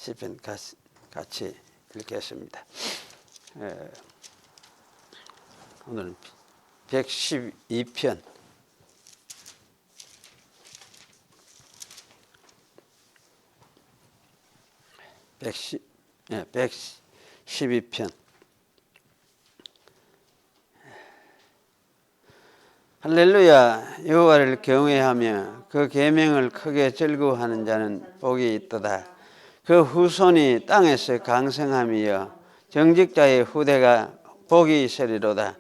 시편 같이 읽겠습니다. 오늘은 112편 112편 할렐루야. 여호와를 경외하며 그 계명을 크게 즐거워하는 자는 복이 있도다. 그 후손이 땅에서 강성함이여 정직자의 후대가 복이 있으리로다.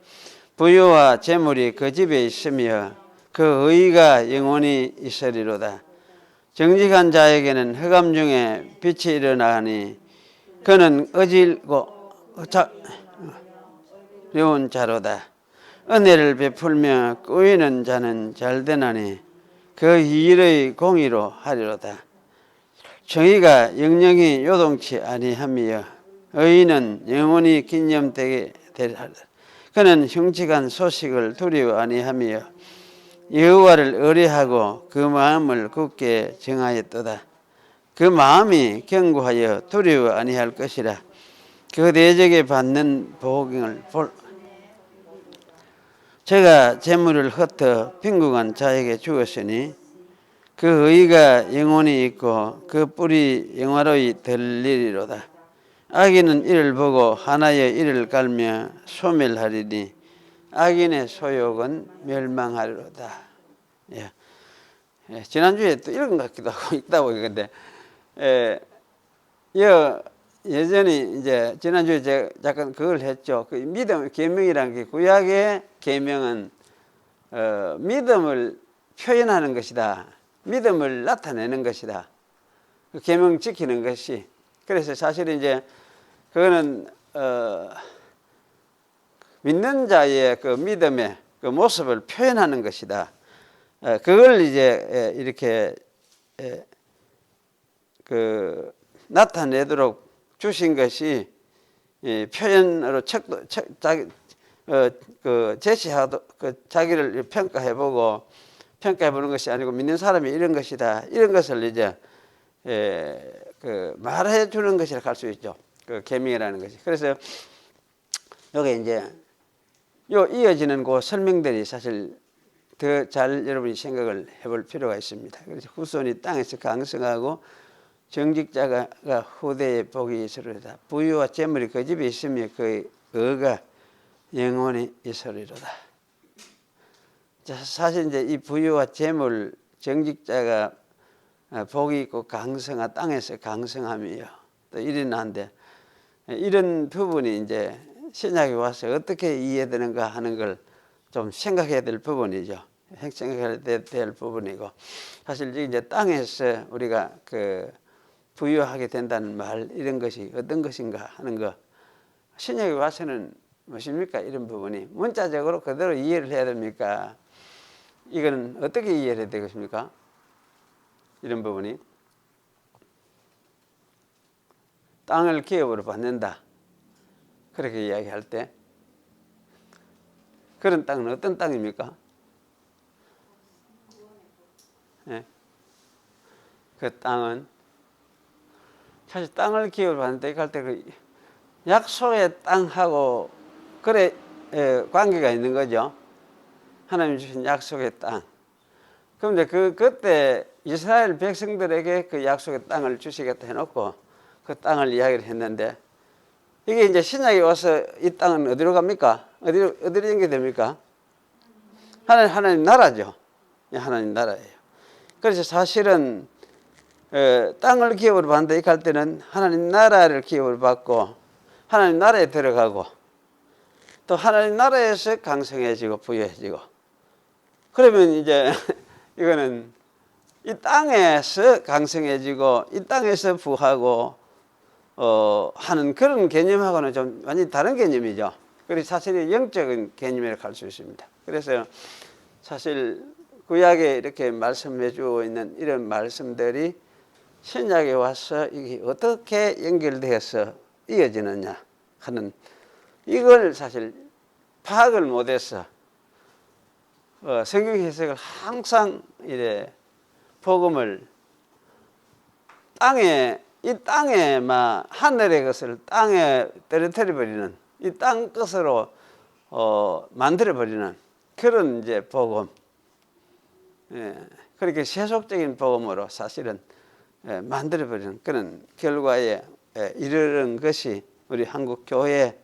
부유와 재물이 그 집에 있으며 그 의가 영원히 있으리로다. 정직한 자에게는 흑암 중에 빛이 일어나니 그는 어질고 어려운 자로다. 은혜를 베풀며 꾸이는 자는 잘되나니 그 일의 공의로 하리로다. 정의가 영영이 요동치 아니하며 의인은 영원히 기념되게 되리라. 그는 흉측한 소식을 두려워 아니하며 여호와를 의뢰하고 그 마음을 굳게 정하였도다. 그 마음이 견고하여 두려워 아니할 것이라. 그 대적에 받는 복을 제가 재물을 흩어 빈궁한 자에게 주었으니 그 의가 영원히 있고 그 뿔이 영화로이 들리리로다. 악인은 이를 보고 하나의 이를 갈며 소멸하리니 악인의 소욕은 멸망하리로다. 예. 지난주에 또 읽은 것 같기도 하고 읽다 보니까 예전에 이제 지난주에 제가 잠깐 그걸 했죠. 그 믿음 계명이라는 게 구약의 계명은 믿음을 표현하는 것이다. 믿음을 나타내는 것이다. 그 계명 지키는 것이. 그래서 사실 이제 그거는 믿는 자의 그 믿음의 그 모습을 표현하는 것이다. 그걸 이제 이렇게 그 나타내도록 주신 것이 표현으로 제시하도 자기를 평가해보고 평가해보는 것이 아니고 믿는 사람이 이런 것이다. 이런 것을 이제 말해주는 것이라 할 수 있죠. 그 계명이라는 것이. 그래서 여기 이제 이어지는 그 설명들이 사실 더 잘 여러분이 생각을 해볼 필요가 있습니다. 그래서 후손이 땅에서 강성하고 정직자가 후대에 복이 있으리로다. 부유와 재물이 그 집에 있으며 그 의가 영원히 있으리로다. 사실 이제 이 부유와 재물, 정직자가 복이 있고 강성한 땅에서 강성함이요. 또 일어나는데 이런 부분이 이제 신약에 와서 어떻게 이해되는가 하는 걸 좀 생각해야 될 부분이죠. 생각해야 될 부분이고 사실 이제 땅에서 우리가 그 부유하게 된다는 말 이런 것이 어떤 것인가 하는 거 신약에 와서는 무엇입니까? 이런 부분이 문자적으로 그대로 이해를 해야 됩니까? 이거는 어떻게 이해를 해야 되겠습니까? 이런 부분이 땅을 기업으로 받는다 그렇게 이야기할 때 그런 땅은 어떤 땅입니까? 네. 그 땅은 사실 땅을 기업으로 받는다 이렇게 할 때 그 약속의 땅하고 그래 관계가 있는 거죠. 하나님 주신 약속의 땅. 그런데 그때 이스라엘 백성들에게 그 약속의 땅을 주시겠다 해놓고 그 땅을 이야기를 했는데 이게 이제 신약에 와서 이 땅은 어디로 갑니까? 어디로 연결됩니까? 하나님 나라죠. 하나님 나라예요. 그래서 사실은 땅을 기업으로 받는다 이렇게 할 때는 하나님 나라를 기업으로 받고 하나님 나라에 들어가고 또 하나님 나라에서 강성해지고 부유해지고 그러면 이제 이거는 이 땅에서 강성해지고 이 땅에서 부하고 하는 그런 개념하고는 좀 완전히 다른 개념이죠. 그래서 사실 영적인 개념이라고 할 수 있습니다. 그래서 사실 구약에 이렇게 말씀해 주고 있는 이런 말씀들이 신약에 와서 이게 어떻게 연결되어서 이어지느냐 하는 이걸 사실 파악을 못해서 성경 해석을 항상 이래 복음을 땅에 이 땅에 막 하늘의 것을 땅에 떨어뜨려 버리는 이 땅 것으로 만들어 버리는 그런 이제 복음. 예, 그렇게 세속적인 복음으로 사실은 만들어 버리는 그런 결과에 이르는 것이 우리 한국 교회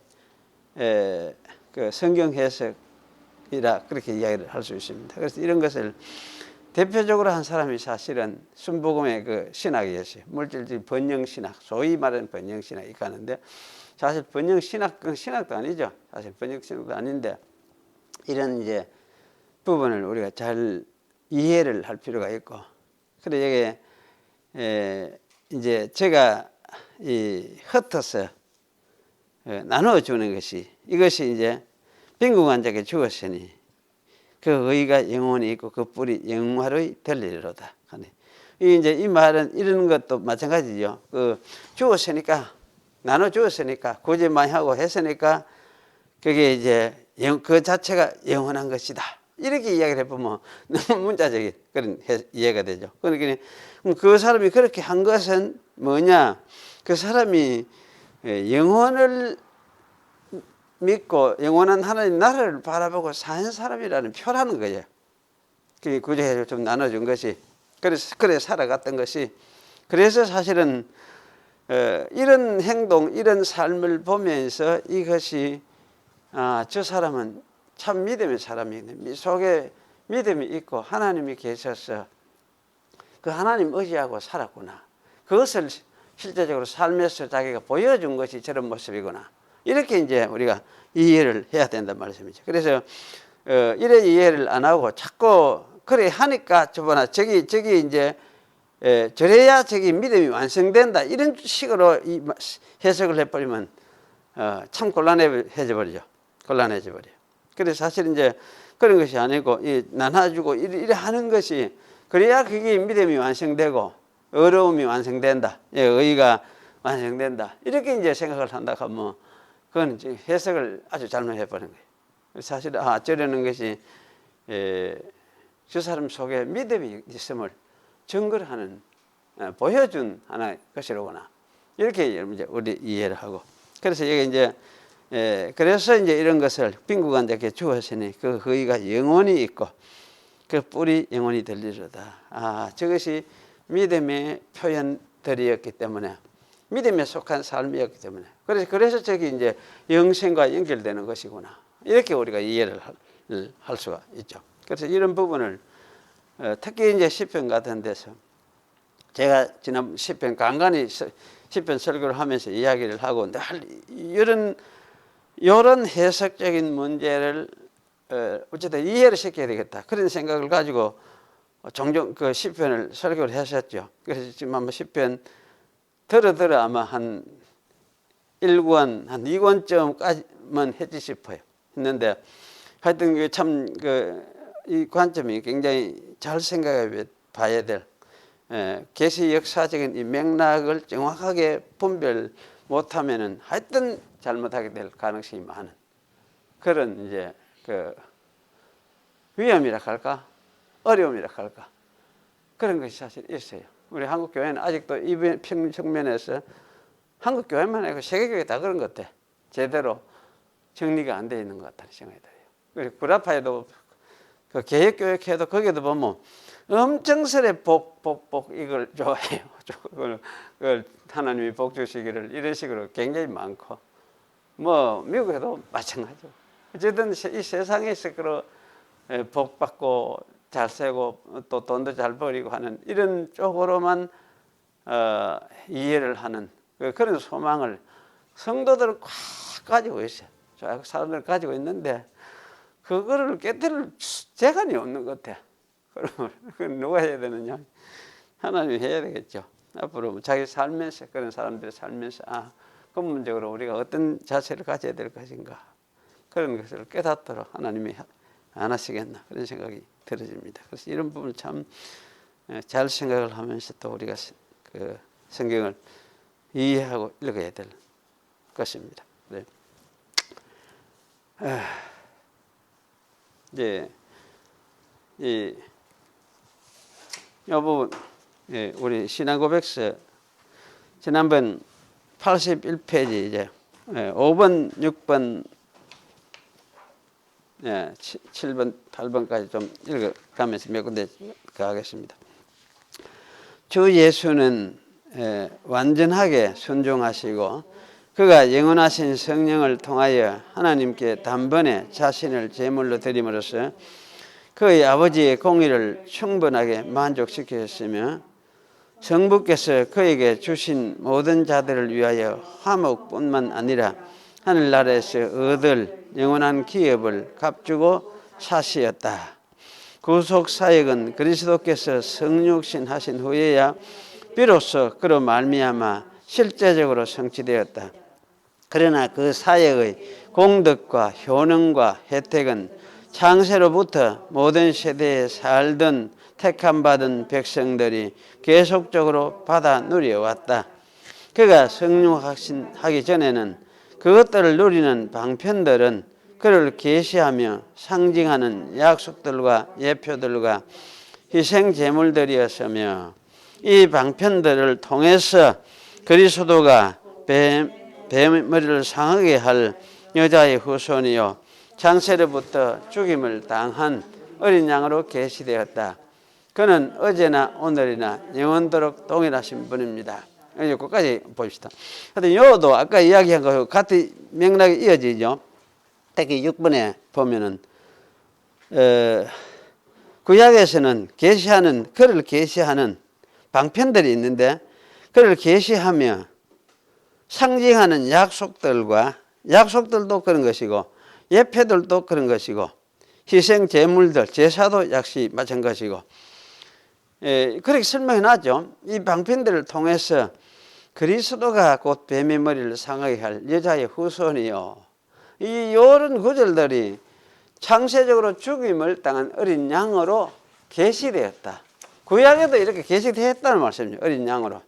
그 성경 해석이라 그렇게 이야기를 할 수 있습니다. 그래서 이런 것을 대표적으로 한 사람이 사실은 순복음의 그 신학이었어요. 물질적 번영 신학, 소위 말하는 번영 신학이 가는데 사실 번영 신학 그 신학도 아니죠. 사실 번영 신학도 아닌데 이런 이제 부분을 우리가 잘 이해를 할 필요가 있고, 그래 이게 이제 제가 이 흩어서 나누어 주는 것이 이것이 이제 빈궁한 자에게 주었으니 그 의가 영원히 있고 그 뿔이 영화로이 들리리로다. 이제 이 말은 이런 것도 마찬가지죠. 그 주었으니까 나눠 주었으니까 굳이 많이 하고 했으니까 그게 이제 그 자체가 영원한 것이다. 이렇게 이야기를 해보면 너무 문자적인 그런 이해가 되죠. 그러니까 그 사람이 그렇게 한 것은 뭐냐? 그 사람이 영혼을 믿고 영원한 하나님 나라를 바라보고 사는 사람이라는 표라는 거예요. 그 구조해서 좀 나눠준 것이 그래 살아갔던 것이 그래서 사실은 이런 행동 이런 삶을 보면서 이것이 저 사람은 참 믿음의 사람이네. 속에 믿음이 있고 하나님이 계셔서 그 하나님 의지하고 살았구나. 그것을 실제적으로 삶에서 자기가 보여준 것이 저런 모습이구나. 이렇게 이제 우리가 이해를 해야 된단 말씀이죠. 그래서 이래 이해를 안 하고 자꾸 그래 하니까 저기 이제 저래야 저기 믿음이 완성된다 이런 식으로 해석을 해버리면 참 곤란해져 버리죠. 곤란해져 버려요. 그래서 사실 이제 그런 것이 아니고 나눠주고 이래 하는 것이 그래야 그게 믿음이 완성되고 어려움이 완성된다. 의의가 완성된다. 이렇게 이제 생각을 한다 하면 그건 이제 해석을 아주 잘못해 버린 거예요. 사실 저러는 것이 저 사람 속에 믿음이 있음을 증거를 하는 보여준 하나의 것이로구나. 이렇게 이제 우리 이해를 하고 그래서 여기 이제 그래서 이제 이런 것을 빈궁한 자에게 주었으니 그 의가 영원히 있고 그 뿔이 영원히 들리로다. 저것이 믿음의 표현들이었기 때문에 믿음에 속한 삶이었기 때문에 그래서 저기 이제 영생과 연결되는 것이구나. 이렇게 우리가 이해를 할 수가 있죠. 그래서 이런 부분을 특히 이제 시편 같은 데서 제가 지난 시편 간간히 시편 설교를 하면서 이야기를 하고 이런 해석적인 문제를 어쨌든 이해를 시켜야 되겠다 그런 생각을 가지고 종종 그 시편을 설교를 했었죠. 그래서 지금 아마 시편 들어 아마 한 1권 한 2권쯤까지만 했지 싶어요. 했는데 하여튼 이 관점이 굉장히 잘 생각해 봐야 될 계시 역사적인 이 맥락을 정확하게 분별 못하면은 하여튼 잘못하게 될 가능성이 많은 그런 이제 그 위험이라 할까 어려움이라 할까 그런 것이 사실 있어요. 우리 한국 교회는 아직도 이 측면에서 한국 교회만 아니고 세계 교회 다 그런 것 같아. 제대로 정리가 안 되어 있는 것 같다는 생각이 들어요. 그리고 구라파에도 그 개혁교육회도 거기도 보면 엄청스레 복 이걸 좋아해요. 그걸 하나님이 복 주시기를 이런 식으로 굉장히 많고 뭐 미국에도 마찬가지죠. 어쨌든 이 세상에서 그런 복 받고 잘 살고 또 돈도 잘 벌이고 하는 이런 쪽으로만 이해를 하는 그런 소망을 성도들은 꽉 가지고 있어요. 사람들 가지고 있는데 그거를 깨뜨릴 재간이 없는 것 같아. 그럼 누가 해야 되느냐? 하나님이 해야 되겠죠. 앞으로 자기 살면서 그런 사람들이 살면서 근본적으로 우리가 어떤 자세를 가져야 될 것인가 그런 것을 깨닫도록 하나님이 안 하시겠나 그런 생각이 들어집니다. 그래서 이런 부분을 참 잘 생각을 하면서 또 우리가 그 성경을 이해하고 읽어야 될 것입니다. 네. 이제 이 부분 우리 신앙고백서 지난번 81페이지 이제 5번, 6번, 7번, 8번까지 좀 읽어가면서 몇 군데 가겠습니다. 주 예수는 완전하게 순종하시고 그가 영원하신 성령을 통하여 하나님께 단번에 자신을 제물로 드림으로써 그의 아버지의 공의를 충분하게 만족시켰으며 성부께서 그에게 주신 모든 자들을 위하여 화목뿐만 아니라 하늘나라에서 얻을 영원한 기업을 값주고 사시었다. 구속사역은 그리스도께서 성육신 하신 후에야 비로소 그로 말미암아 실제적으로 성취되었다. 그러나 그 사역의 공덕과 효능과 혜택은 창세로부터 모든 세대에 살던 택함받은 백성들이 계속적으로 받아 누려왔다. 그가 성육하기 전에는 그것들을 누리는 방편들은 그를 계시하며 상징하는 약속들과 예표들과 희생 제물들이었으며 이 방편들을 통해서 그리스도가 뱀의 머리를 상하게 할 여자의 후손이요 창세로부터 죽임을 당한 어린 양으로 계시되었다. 그는 어제나 오늘이나 영원토록 동일하신 분입니다. 여기까지 봅시다. 하여튼 요도 아까 이야기한 거 같은 맥락이 이어지죠. 특히 6번에 보면은 구약에서는 그를 계시하는 방편들이 있는데 그를 계시하며 상징하는 약속들도 그런 것이고 예표들도 그런 것이고 희생 제물들 제사도 역시 마찬가지고 그렇게 설명해 놨죠. 이 방편들을 통해서 그리스도가 곧 뱀의 머리를 상하게 할 여자의 후손이요. 이런 구절들이 창세적으로 죽임을 당한 어린 양으로 계시되었다. 구약에도 이렇게 계시되었다는 말씀이죠. 어린 양으로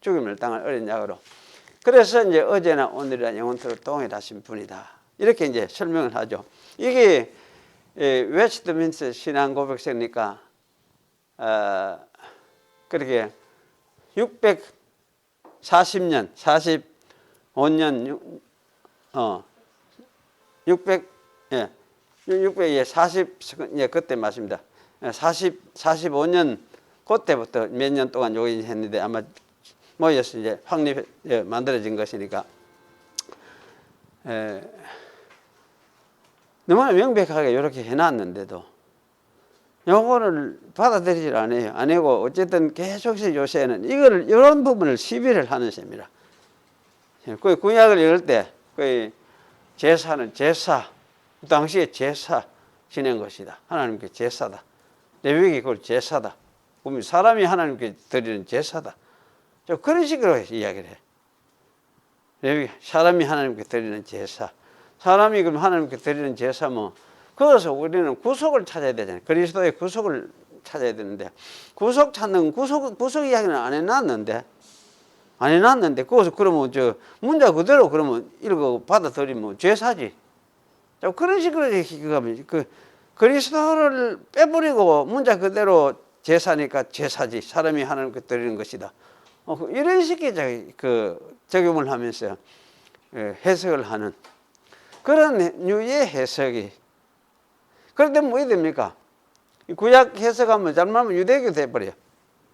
죽임을 당한 어린 양으로. 그래서 이제 어제나 오늘이나 영원토록 동일하신 분이다. 이렇게 이제 설명을 하죠. 이게 웨스트민스터 신앙 고백서니까 그렇게 640년, 45년, 그때 맞습니다. 45년 그때부터 몇 년 동안 요기 했는데 아마 모여서 이제 만들어진 것이니까 너무나 명백하게 이렇게 해놨는데도 요거를 받아들이질 않아요. 안 하고 어쨌든 계속해서 요새는 이런 부분을 시비를 하는 셈이라. 그 구약을 읽을 때 그 제사는 제사, 그 당시에 제사 지낸 것이다. 하나님께 제사다. 레위기 그걸 제사다. 그러면 사람이 하나님께 드리는 제사다. 그런 식으로 이야기를 해. 레위기 사람이 하나님께 드리는 제사. 사람이 그럼 하나님께 드리는 제사 그래서 우리는 구속을 찾아야 되잖아요. 그리스도의 구속을 찾아야 되는데 구속 찾는 구속 이야기는 안 해놨는데 그것을 그러면 문자 그대로 그러면 읽고 받아들이면 죄사지. 그런 식으로 그리스도를 빼버리고 문자 그대로 제사니까 제사지. 사람이 하나님께 드리는 것이다. 이런 식의 적용을 하면서 해석을 하는 그런 류의 해석이. 그런데 뭐 됩니까? 구약 해석하면 잘못하면 유대교 돼버려요.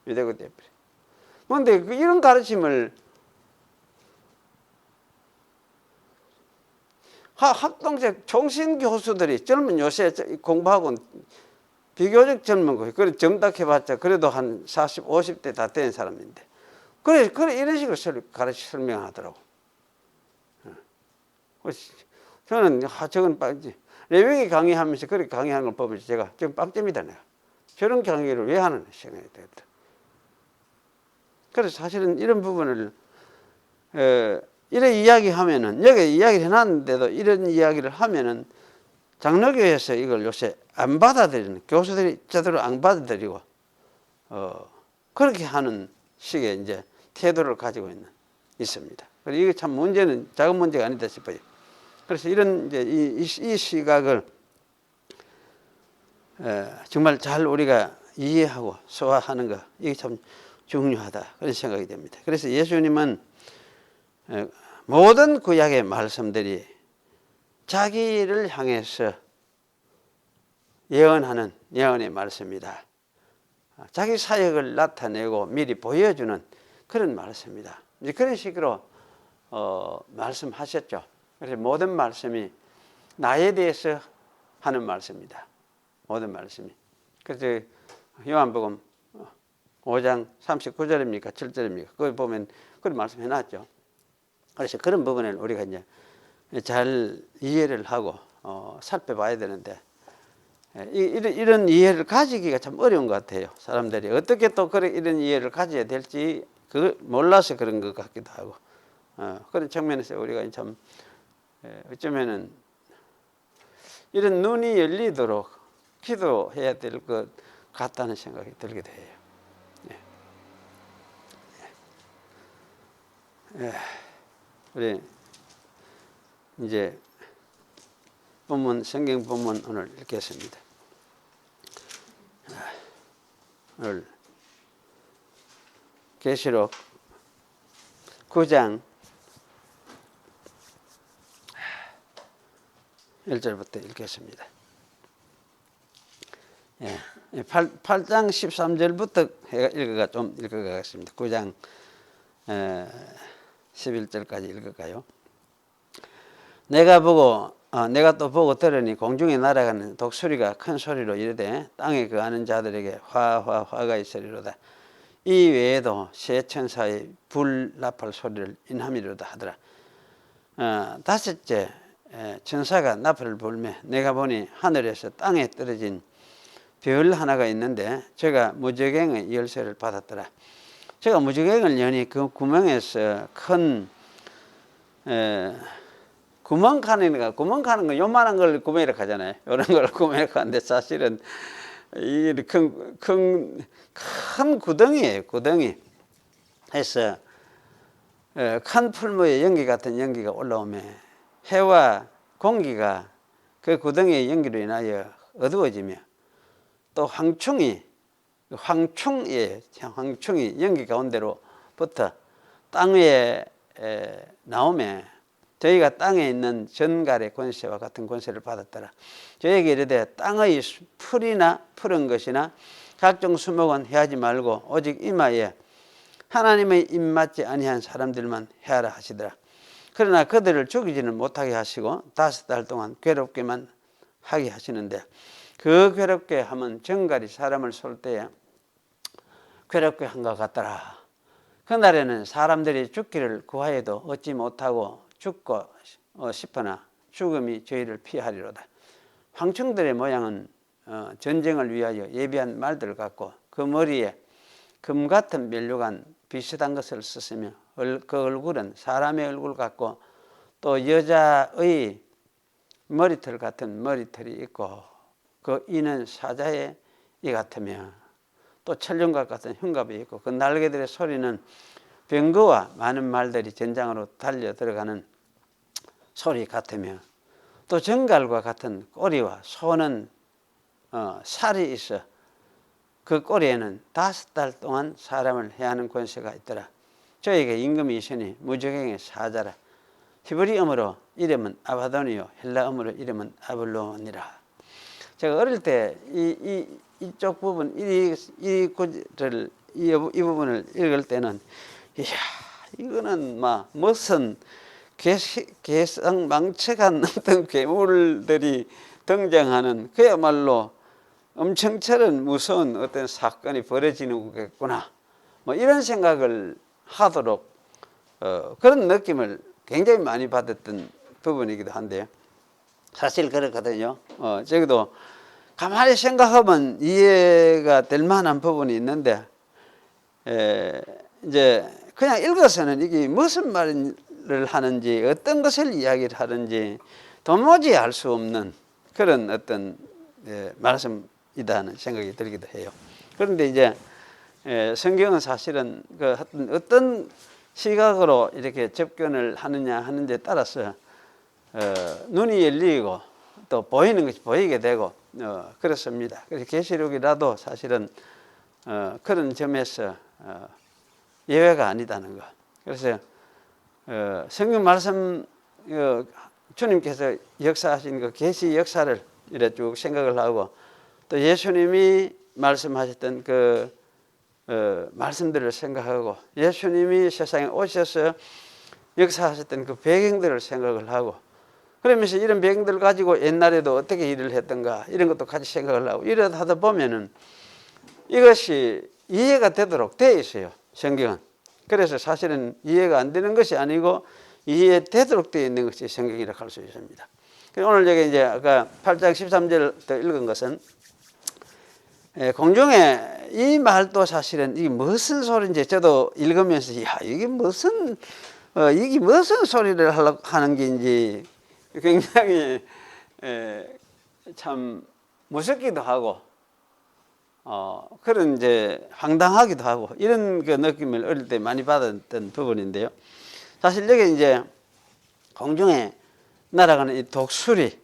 유대교 돼버려. 그런데 이런 가르침을 학동생 총신 교수들이 젊은 요새 공부하고 비교적 젊은 거, 그래 정답해봤자 그래도 한 40, 50대 다 된 사람인데, 그래 이런 식으로 설명하더라고. 저는 저건 빵지. 레위기 강의하면서 그렇게 강의하는 걸 보면서 제가 지금 빵점이다 내가. 저런 강의를 왜 하는 생각이 들었다. 그래서 사실은 이런 부분을 이런 이야기하면은 여기 이야기를 해놨는데도 이런 이야기를 하면은 장로교에서 이걸 요새 안 받아들이는 교수들이 제대로 안 받아들이고 그렇게 하는 식의 이제 태도를 가지고 있습니다. 그래서 이게 참 문제는 작은 문제가 아니다 싶어요. 그래서 이런 이제 이 시각을 정말 잘 우리가 이해하고 소화하는 거 이게 참 중요하다 그런 생각이 됩니다. 그래서 예수님은 모든 구약의 말씀들이 자기를 향해서 예언하는 예언의 말씀이다. 자기 사역을 나타내고 미리 보여주는 그런 말씀이다. 이제 그런 식으로 말씀하셨죠. 그래서 모든 말씀이 나에 대해서 하는 말씀이다. 모든 말씀이. 그래서 요한복음 5장 39절입니까? 7절입니까? 그걸 보면 그런 말씀 해놨죠. 그래서 그런 부분을 우리가 이제 잘 이해를 하고 살펴봐야 되는데 이런 이해를 가지기가 참 어려운 것 같아요. 사람들이 어떻게 또 이런 이해를 가져야 될지 몰라서 그런 것 같기도 하고 그런 측면에서 우리가 참 어쩌면은 이런 눈이 열리도록 기도해야 될 것 같다는 생각이 들기도 해요. 우리 이제 성경 본문 오늘 읽겠습니다. 오늘 계시록 9장 1절부터 읽겠습니다. 8장 13절부터 좀 읽어가겠습니다. 9장 11절까지 읽을까요? 내가 또 보고 들으니 공중에 날아가는 독수리가 큰 소리로 이르되 땅에 거하는 자들에게 화가 있으리로다. 이 외에도 세 천사의 불 나팔 소리를 인함이로다 하더라. 다섯째 천사가 나팔을 불매 내가 보니 하늘에서 땅에 떨어진 별 하나가 있는데 제가 무저갱의 열쇠를 받았더라. 제가 무저갱을 여니 그 구멍에서 큰 구멍 가는 거 요만한 걸 구멍이라고 하잖아요. 이런 걸 구멍이라고 하는데 사실은 이 큰 구덩이에요. 구덩이 해서 큰 풀무에 연기 같은 연기가 올라오며 해와 공기가 그 구덩이의 연기로 인하여 어두워지며 또 황충이 연기 가운데로부터 땅 위에 나오며 저희가 땅에 있는 전갈의 권세와 같은 권세를 받았더라. 저에게 이르되 땅의 풀이나 푸른 것이나 각종 수목은 해하지 말고 오직 임하에 하나님의 입맞지 아니한 사람들만 해하라 하시더라. 그러나 그들을 죽이지는 못하게 하시고 5달 동안 괴롭게만 하게 하시는데 그 괴롭게 하면 정갈이 사람을 쏠 때에 괴롭게 한 것 같더라. 그날에는 사람들이 죽기를 구하여도 얻지 못하고 죽고 싶으나 죽음이 저희를 피하리로다. 황충들의 모양은 전쟁을 위하여 예비한 말들 같고 그 머리에 금 같은 면류관 비슷한 것을 썼으며 그 얼굴은 사람의 얼굴 같고 또 여자의 머리털 같은 머리털이 있고 그 이는 사자의 이 같으며 또 천룡각 같은 흉갑이 있고 그 날개들의 소리는 병거와 많은 말들이 전장으로 달려 들어가는 소리 같으며 또 정갈과 같은 꼬리와 손은 살이 있어 그 꼬리에는 5달 동안 사람을 해하는 권세가 있더라. 저에게 임금이 있으니 무저갱의 사자라. 히브리어로 이름은 아바도니요 헬라어로 이름은 아블론이라. 제가 어릴 때 이쪽 부분 이 부분을 읽을 때는 이야 이거는 막 무슨 개성망측한 어떤 괴물들이 등장하는 그야말로 엄청처럼 무서운 어떤 사건이 벌어지는 거겠구나 뭐 이런 생각을 하도록 그런 느낌을 굉장히 많이 받았던 부분이기도 한데요. 사실 그렇거든요. 저기도 가만히 생각하면 이해가 될 만한 부분이 있는데 이제 그냥 읽어서는 이게 무슨 말을 하는지 어떤 것을 이야기를 하는지 도무지 알 수 없는 그런 어떤 말씀이다는 생각이 들기도 해요. 그런데 이제 성경은 사실은 그 어떤 시각으로 이렇게 접근을 하느냐 하는지에 따라서 눈이 열리고 또 보이는 것이 보이게 되고 그렇습니다. 그래서 계시록이라도 사실은 그런 점에서 예외가 아니다는 거. 그래서 성경 말씀 주님께서 역사하신 그 계시 역사를 이래 쭉 생각을 하고 또 예수님이 말씀하셨던 그 말씀들을 생각하고 예수님이 세상에 오셔서 역사하셨던 그 배경들을 생각을 하고 그러면서 이런 배경들을 가지고 옛날에도 어떻게 일을 했던가 이런 것도 같이 생각을 하고 이러다 하다 보면은 이것이 이해가 되도록 되어 있어요. 성경은. 그래서 사실은 이해가 안 되는 것이 아니고 이해되도록 되어 있는 것이 성경이라고 할 수 있습니다. 오늘 여기 이제 아까 8장 13절 때 읽은 것은 공중에 이 말도 사실은 이게 무슨 소리인지 저도 읽으면서 이게 무슨 소리를 하는 게인지 굉장히 참 무섭기도 하고 그런 이제 황당하기도 하고 이런 그 느낌을 어릴 때 많이 받았던 부분인데요. 사실 여기 이제 공중에 날아가는 이 독수리,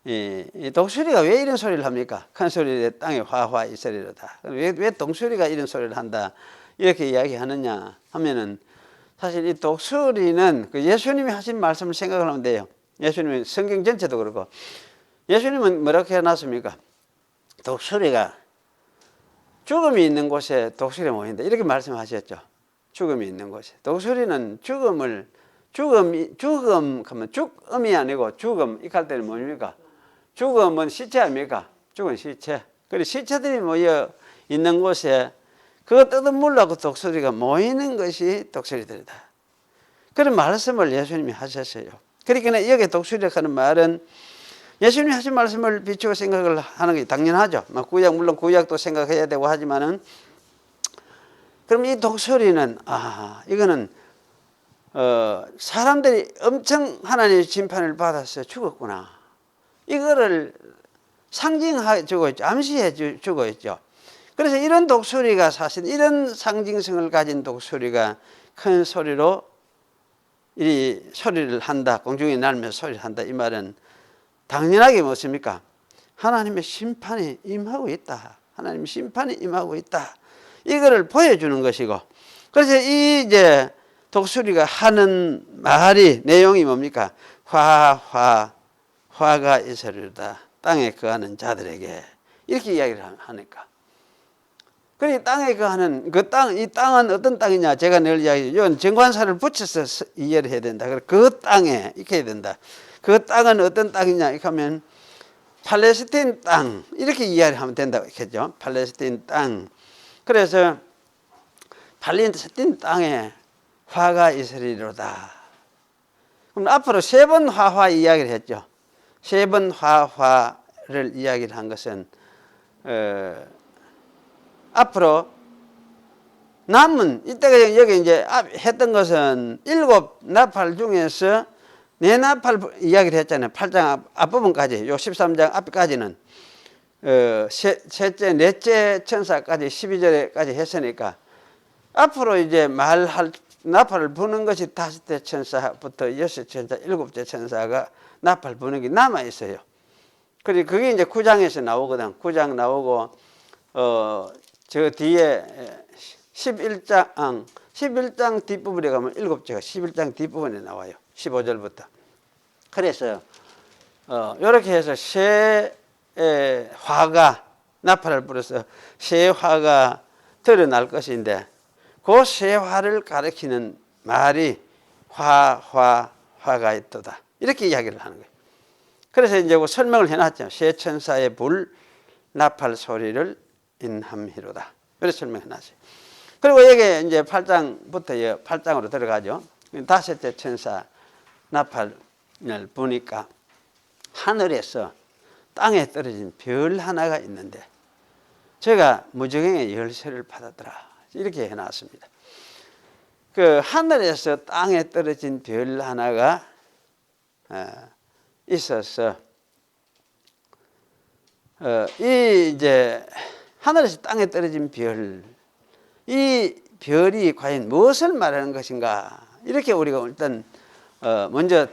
이 독수리가 왜 이런 소리를 합니까? 큰 소리에 땅에 화화 이스라엘이다. 왜 독수리가 이런 소리를 한다? 이렇게 이야기하느냐 하면은 사실 이 독수리는 그 예수님이 하신 말씀을 생각을 하면 돼요. 예수님은 성경 전체도 그렇고 예수님은 뭐라고 해놨습니까? 독수리가 죽음이 있는 곳에 독수리가 모인다. 이렇게 말씀하셨죠. 죽음이 있는 곳에. 독수리는 죽음을 죽음이 아니고 죽음 이 할 때는 뭡니까? 죽음은 시체 아닙니까? 죽은 시체. 그리고 시체들이 모여 있는 곳에 그거 뜯어물라고 독수리가 모이는 것이 독수리들이다. 그런 말씀을 예수님이 하셨어요. 그러니까 여기 독수리라고 하는 말은 예수님이 하신 말씀을 비추어 생각을 하는 게 당연하죠. 물론 구약도 생각해야 되고 하지만은 그럼 이 독수리는 이거는 사람들이 엄청 하나님의 심판을 받아서 죽었구나. 이거를 상징해 주고 있죠. 암시해 주고 있죠. 그래서 이런 독수리가 사실 이런 상징성을 가진 독수리가 큰 소리로 이 소리를 한다. 공중에 날면서 소리를 한다. 이 말은 당연하게 무엇입니까? 하나님의 심판이 임하고 있다. 하나님의 심판이 임하고 있다. 이거를 보여주는 것이고 그래서 이 이제 독수리가 하는 말이 내용이 뭡니까? 화가 있으리로다. 땅에 거하는 자들에게 이렇게 이야기를 하니까. 그리고 땅에 거하는 이 땅은 어떤 땅이냐? 제가 늘 이야기해요. 이건 정관사를 붙여서 이해를 해야 된다. 그 땅에 이렇게 해야 된다. 그 땅은 어떤 땅이냐? 이렇게 하면 팔레스틴 땅 이렇게 이해를 하면 된다고 했죠. 팔레스틴 땅. 그래서 팔레스틴 땅에 화가 있으리로다. 그럼 앞으로 3번 화화 이야기를 했죠. 3번 화화를 이야기를 한 것은 앞으로 남은 이때가 여기 이제 했던 것은 7 나팔 중에서 4 나팔 이야기를 했잖아요. 8장 앞부분까지 요 13장 앞까지는 셋째 넷째 천사까지 12절에까지 했으니까 앞으로 이제 나팔을 부는 것이 5째 천사부터 6째 천사, 7째 천사가 나팔 부는 게 남아 있어요. 그리고 그게 이제 9장에서 나오거든. 9장 나오고 저 뒤에 11장 뒷부분에 가면 7제가 11장 뒷부분에 나와요. 15절부터. 그래서 이렇게 해서 새 화가 나팔을 불어서 새 화가 드러날 것인데 그 새 화를 가리키는 말이 화가 있도다. 이렇게 이야기를 하는 거예요. 그래서 이제 설명을 해놨죠. 새 천사의 불 나팔 소리를 인함히로다. 그래서 설명해놨어요. 그리고 여기 이제 8장부터 8장으로 들어가죠. 5째 천사 나팔을 보니까 하늘에서 땅에 떨어진 별 하나가 있는데 제가 무저갱의 열쇠를 받았더라. 이렇게 해놨습니다. 그 하늘에서 땅에 떨어진 별 하나가 있어서 이 이제 하늘에서 땅에 떨어진 별, 이 별이 과연 무엇을 말하는 것인가? 이렇게 우리가 일단 먼저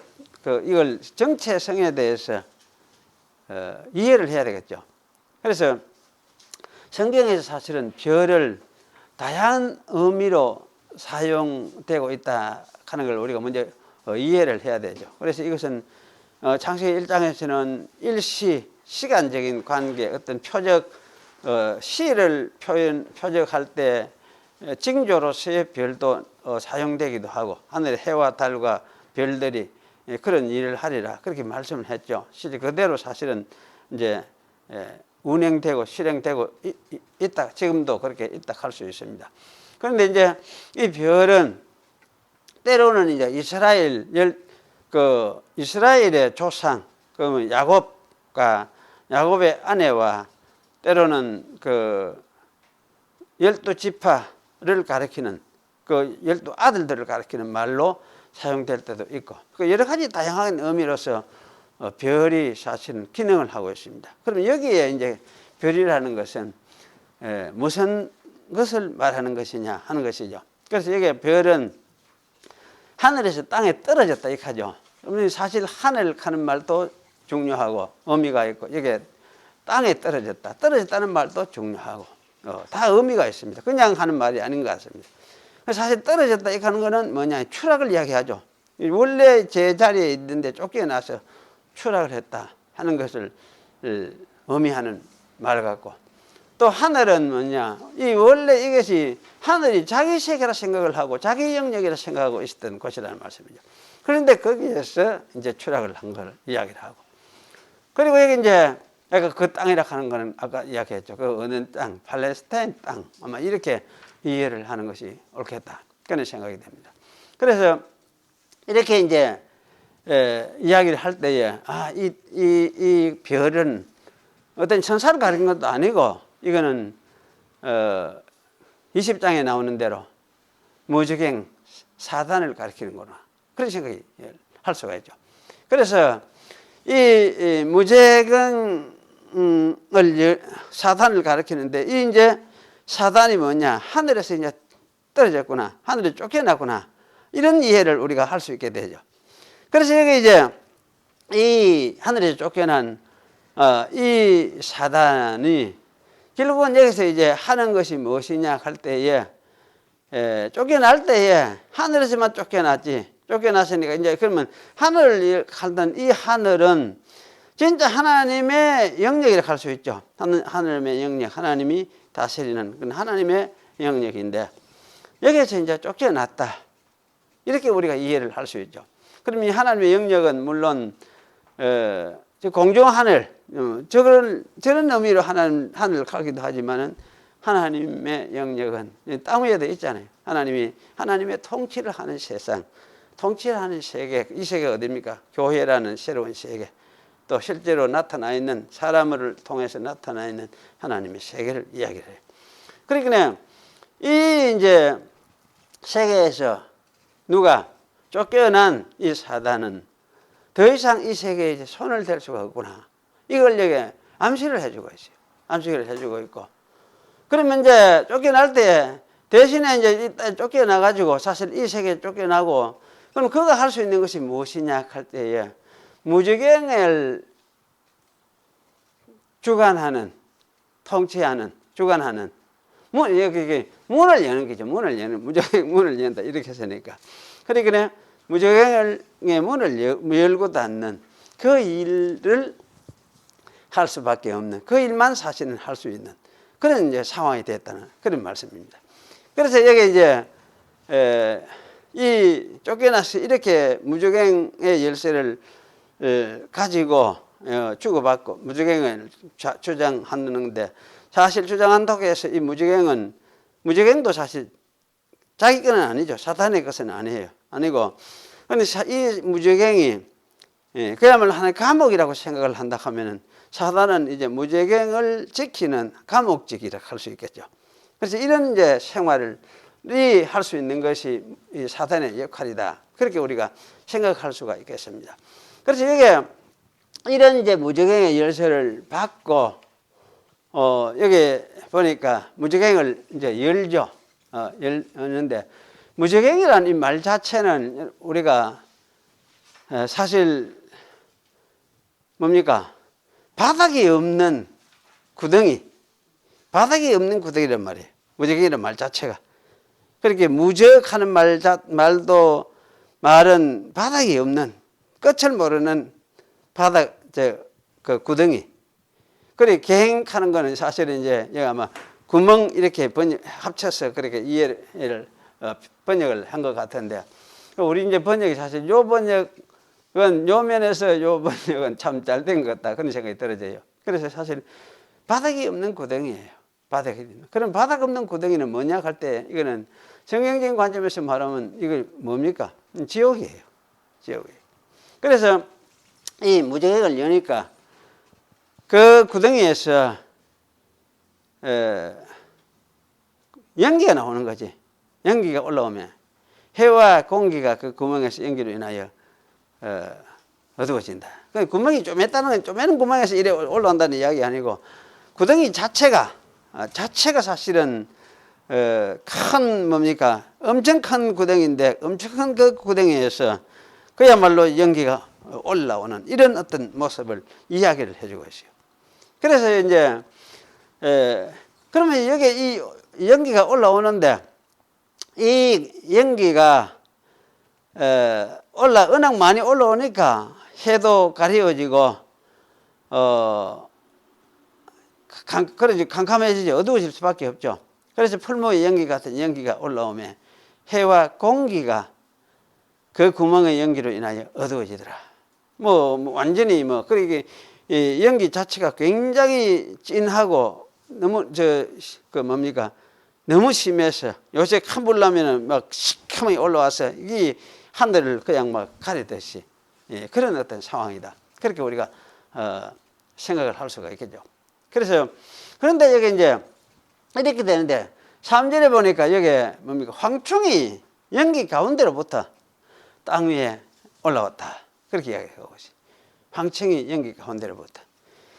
이걸 정체성에 대해서 이해를 해야 되겠죠. 그래서 성경에서 사실은 별을 다양한 의미로 사용되고 있다 하는 걸 우리가 먼저 이해를 해야 되죠. 그래서 이것은 창세기 1장에서는 일시, 시간적인 관계, 어떤 표적, 시를 표적할 때 징조로서의 별도 사용되기도 하고, 하늘의 해와 달과 별들이 그런 일을 하리라 그렇게 말씀을 했죠. 실제 그대로 사실은 이제 운행되고 실행되고 있다. 지금도 그렇게 있다 할 수 있습니다. 그런데 이제 이 별은 때로는 이제 이스라엘의 조상, 그러면 야곱의 아내와 때로는 그 12지파를 가리키는 그 12아들들을 가리키는 말로 사용될 때도 있고, 그 여러 가지 다양한 의미로서 별이 사실은 기능을 하고 있습니다. 그러면 여기에 이제 별이라는 것은 무슨 것을 말하는 것이냐 하는 것이죠. 그래서 여기 별은 하늘에서 땅에 떨어졌다 이렇게 하죠. 그러면 사실 하늘 하는 말도 중요하고 의미가 있고, 여기 땅에 떨어졌다는 말도 중요하고 다 의미가 있습니다. 그냥 하는 말이 아닌 것 같습니다. 사실 떨어졌다 이렇게 하는 거는 뭐냐, 추락을 이야기하죠. 원래 제자리에 있는데 쫓겨나서 추락을 했다 하는 것을 의미하는 말 같고, 또 하늘은 뭐냐, 이 원래 이것이 하늘이 자기 세계라 생각을 하고 자기 영역이라 생각하고 있었던 곳이라는 말씀이죠. 그런데 거기에서 이제 추락을 한 걸 이야기를 하고, 그리고 여기 이제 그 땅이라 하는 거는 아까 이야기했죠. 그 어느 땅, 팔레스타인 땅, 아마 이렇게 이해를 하는 것이 옳겠다 그런 생각이 됩니다. 그래서 이렇게 이제 이야기를 할 때에 이 별은 어떤 천사를 가리킨 것도 아니고, 이거는 20장에 나오는 대로 무저갱 사단을 가리키는구나 그런 생각이 할 수가 있죠. 그래서 이 무저갱을 사단을 가리키는데, 이 이제 사단이 뭐냐, 하늘에서 이제 떨어졌구나, 하늘에 쫓겨났구나, 이런 이해를 우리가 할 수 있게 되죠. 그래서 여기 이제 이 하늘에서 쫓겨난 이 사단이 결국은 여기서 이제 하는 것이 무엇이냐 할 때에, 쫓겨날 때에 하늘에서만 쫓겨났으니까 이제 그러면 하늘을 하던 이 하늘은 진짜 하나님의 영역이라고 할 수 있죠. 하나님의 영역, 하나님이 다스리는 그런 하나님의 영역인데, 여기에서 이제 쫓겨났다 이렇게 우리가 이해를 할 수 있죠. 그럼 이 하나님의 영역은 물론 공중 하늘, 저런 의미로 하늘을 가기도 하지만은, 하나님의 영역은 땅 위에도 있잖아요. 하나님의 통치를 하는 세상, 통치를 하는 세계, 이 세계가 어디입니까? 교회라는 새로운 세계, 또 실제로 나타나 있는, 사람을 통해서 나타나 있는 하나님의 세계를 이야기를 해요. 그러니까 이 이제 세계에서 누가 쫓겨난 이 사단은 더 이상 이 세계에 이제 손을 댈 수가 없구나, 이걸 여기 암시를 해주고 있어요. 암시를 해주고 있고, 그러면 이제 쫓겨날 때 대신에 이제 쫓겨나가지고 사실 이 세계에 쫓겨나고, 그럼 그가 할 수 있는 것이 무엇이냐 할 때에 무저갱을 주관하는, 통치하는, 주관하는 여기 문을 여는 거죠. 무저갱 문을 연다 이렇게 했으니까, 그러니까 무저갱의 문을 열고 닫는 그 일을 할 수밖에 없는, 그 일만 사실은 할 수 있는 그런 이제 상황이 됐다는 그런 말씀입니다. 그래서 여기 이제 이 쫓겨나서 이렇게 무저갱의 열쇠를 가지고 주고받고 무저갱을 주장하는데, 사실 주장한다고 해서 이 무저갱도 사실 자기 것은 아니죠. 사탄의 것은 아니고, 근데 이 무저갱이 그야말로 하나의 감옥이라고 생각을 한다 하면은, 사단은 이제 무저갱을 지키는 감옥직이라 할 수 있겠죠. 그래서 이런 이제 생활을 할 수 있는 것이 이 사단의 역할이다, 그렇게 우리가 생각할 수가 있겠습니다. 그래서 여기 이런 이제 무저갱의 열쇠를 받고 여기 보니까 무저갱을 이제 열죠. 열는데, 무저갱이라는 이 말 자체는 우리가 사실 뭡니까? 바닥이 없는 구덩이란 말이에요. 무적행이라는 말 자체가. 그렇게 무적하는 말은 바닥이 없는, 끝을 모르는 바닥, 그 구덩이. 그래, 갱하는 거는 사실은 이제, 아마 구멍 이렇게 합쳐서 그렇게 이해를, 번역을 한 것 같은데, 우리 이제 번역이 사실 요 번역은, 요 면에서 요 번역은 참 잘 된 것 같다. 그런 생각이 들어져요. 그래서 사실 바닥이 없는 구덩이에요. 바닥이. 그럼 바닥 없는 구덩이는 뭐냐 할 때, 이거는 성경적인 관점에서 말하면 이거 뭡니까? 지옥이에요. 지옥이에요. 그래서 이 무적액을 여니까 그 구덩이에서 연기가 나오는 거지. 연기가 올라오면 해와 공기가 그 구멍에서 연기로 인하여 어두워진다. 그 구멍이 쪼맸다는 건 쪼매는 구멍에서 이래 올라온다는 이야기 아니고 구덩이 자체가 사실은 큰 뭡니까? 엄청 큰 구덩이인데 엄청 큰 그 구덩이에서 그야말로 연기가 올라오는 이런 어떤 모습을 이야기를 해주고 있어요. 그래서 이제 그러면 여기 이 연기가 올라오는데 이 연기가 워낙 많이 올라오니까 해도 가려지고 그러지 캄캄해지지 어두워질 수밖에 없죠. 그래서 풀무의 연기 같은 연기가 올라오면 해와 공기가 그 구멍의 연기로 인하여 어두워지더라. 완전히 그러게 연기 자체가 굉장히 진하고 너무 너무 심해서 요새 칸불 나면은 막 시커멓게 올라와서 이 하늘을 그냥 막 가리듯이 그런 어떤 상황이다. 그렇게 우리가 생각을 할 수가 있겠죠. 그래서 그런데 여기 이제 이렇게 되는데 3절에 보니까 여기 황충이 연기 가운데로부터 땅 위에 올라왔다. 그렇게 이야기하고 있어요. 황충이 연기 가운데로부터.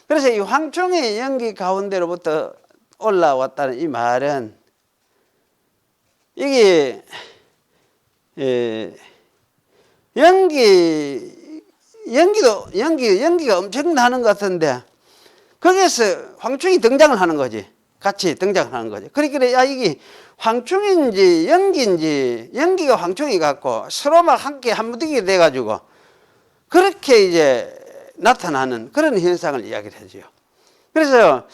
그래서 이 황충이 연기 가운데로부터 올라왔다는 이 말은 이게 연기가 엄청 나는 것 같은데 거기에서 황충이 등장을 하는 거지. 같이 등장을 하는 거지. 그러니까 이게 황충인지 연기인지 연기가 황충이 같고 서로 막 함께 한무더기 돼가지고 그렇게 이제 나타나는 그런 현상을 이야기를 해줘요. 그래서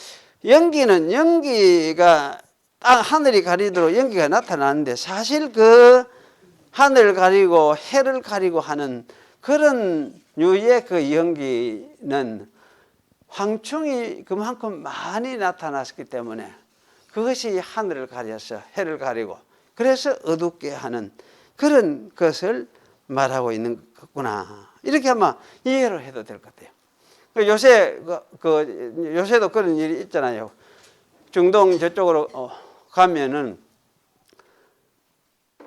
연기가 하늘이 가리도록 연기가 나타나는데 사실 그 하늘을 가리고 해를 가리고 하는 그런 유의 그 연기는 황충이 그만큼 많이 나타났기 때문에 그것이 하늘을 가려서 해를 가리고 그래서 어둡게 하는 그런 것을 말하고 있는 거구나. 이렇게 아마 이해를 해도 될 것 같아요. 요새도 그런 일이 있잖아요. 중동 저쪽으로 가면은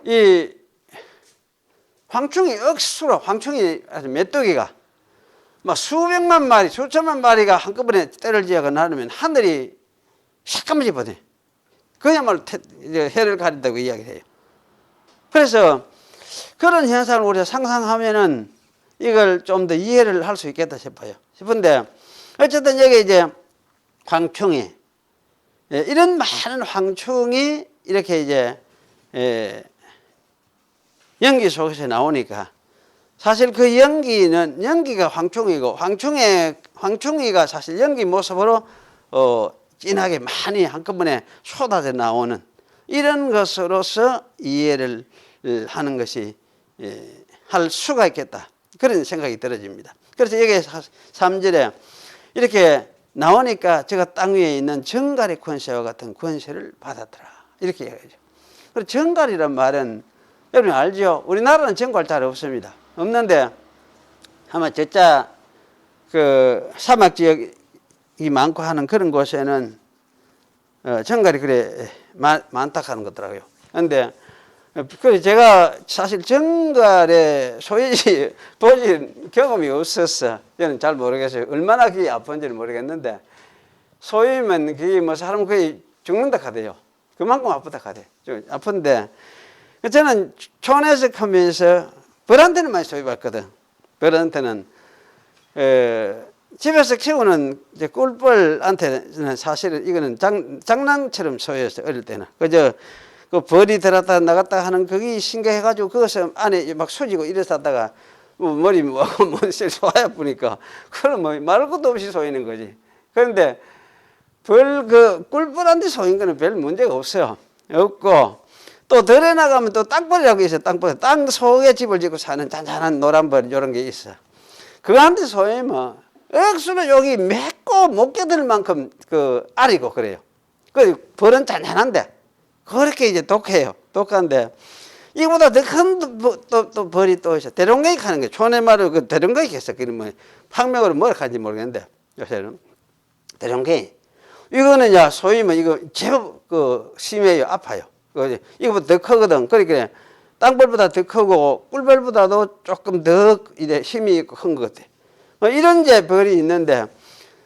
이 황충이 아주 메뚜기가 막 수백만 마리, 수천만 마리가 한꺼번에 때를 지어가 나르면 하늘이 새까매지거든요. 그야말로 해를 가린다고 이야기해요. 그래서 그런 현상을 우리가 상상하면은 이걸 좀 더 이해를 할 수 있겠다 싶은데 어쨌든 여기 이제 황충이 이런 많은 황충이 이렇게 이제 연기 속에서 나오니까 사실 그 연기가 황충이고 황충이가 사실 연기 모습으로 진하게 많이 한꺼번에 쏟아져 나오는 이런 것으로서 이해를 하는 것이 할 수가 있겠다. 그런 생각이 들어집니다. 그래서 여기 3절에 이렇게 나오니까 제가 땅 위에 있는 정갈의 권세와 같은 권세를 받았더라. 이렇게 얘기하죠. 그리고 정갈이란 말은 여러분 알죠? 우리나라는 정갈 잘 없습니다. 없는데 아마 저자 그 사막 지역이 많고 하는 그런 곳에는 정갈이 그래 많다 하는 거더라고요. 그런데 그래서 제가 사실 정갈에 소유지 보진 경험이 없어서 저는 잘 모르겠어요. 얼마나 그게 아픈지는 모르겠는데 소유면 그게 사람 거의 죽는다 하대요. 그만큼 아프다 하대. 좀 아픈데 저는 촌에서 하면서 벌한테는 많이 소유받거든. 벌한테는 집에서 키우는 이제 꿀벌한테는 사실은 이거는 장난처럼 소유했어요. 어릴 때는. 그저 그 벌이 들었다 나갔다 하는 그게 신기해가지고 그것을 안에 막 수지고 이래서 하다가 머리 뭐하고 뭔실 쏘아 보니까 그건 뭐 말 것도 없이 쏘이는 거지. 그런데 그 꿀벌한테 쏘인 거는 별 문제가 없어요. 없고 또 덜에 나가면 또 땅벌이라고 있어요. 땅벌. 땅 속에 집을 짓고 사는 잔잔한 노란벌 이런 게 있어. 그거한테 쏘이면 억수로 여기 맺고 못 견딜 만큼 그 알이고 그래요. 그 벌은 잔잔한데 그렇게 이제 독해요. 독한데 이거보다 더 큰 또 벌이 또 있어. 대롱갱이 하는 게 촌의 말을 그 대롱갱이 했어. 그러면 학명으로 뭐라 하는지 모르겠는데 요새는 대롱갱이. 이거는 야 소위면 이거 제법 그 심해요. 아파요. 이거보다 더 크거든. 그러니까 땅벌보다 더 크고 꿀벌보다도 조금 더 이제 힘이 있고 큰 것 같아. 이런 이제 벌이 있는데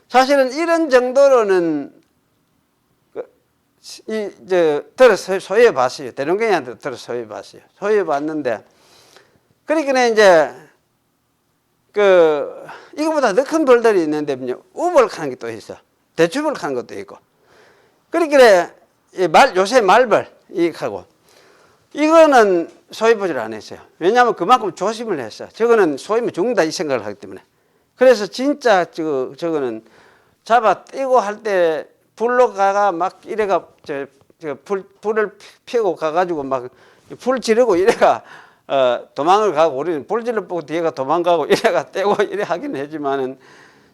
사실은 이런 정도로는 들어서 소유해 봤어요. 대롱갱이한테 들어서 소유해 봤어요. 소유해 봤는데 그러니까 이제 이거보다 더 큰 벌들이 있는데 우벌 하는 게 또 있어. 대추벌 하는 것도 있고. 그러니까 요새 말벌 이하고 이거는 소유보지를 안 했어요. 왜냐하면 그만큼 조심을 했어. 저거는 소유면 죽는다 이 생각을 하기 때문에. 그래서 진짜 저거는 잡아 떼고 할 때 불로 가가 막 이래가 불을 피고 가가지고 막 불 지르고 이래가 도망을 가고 우리는 불 질러 보고 뒤에가 도망가고 이래가 떼고 이래 하긴 하지만은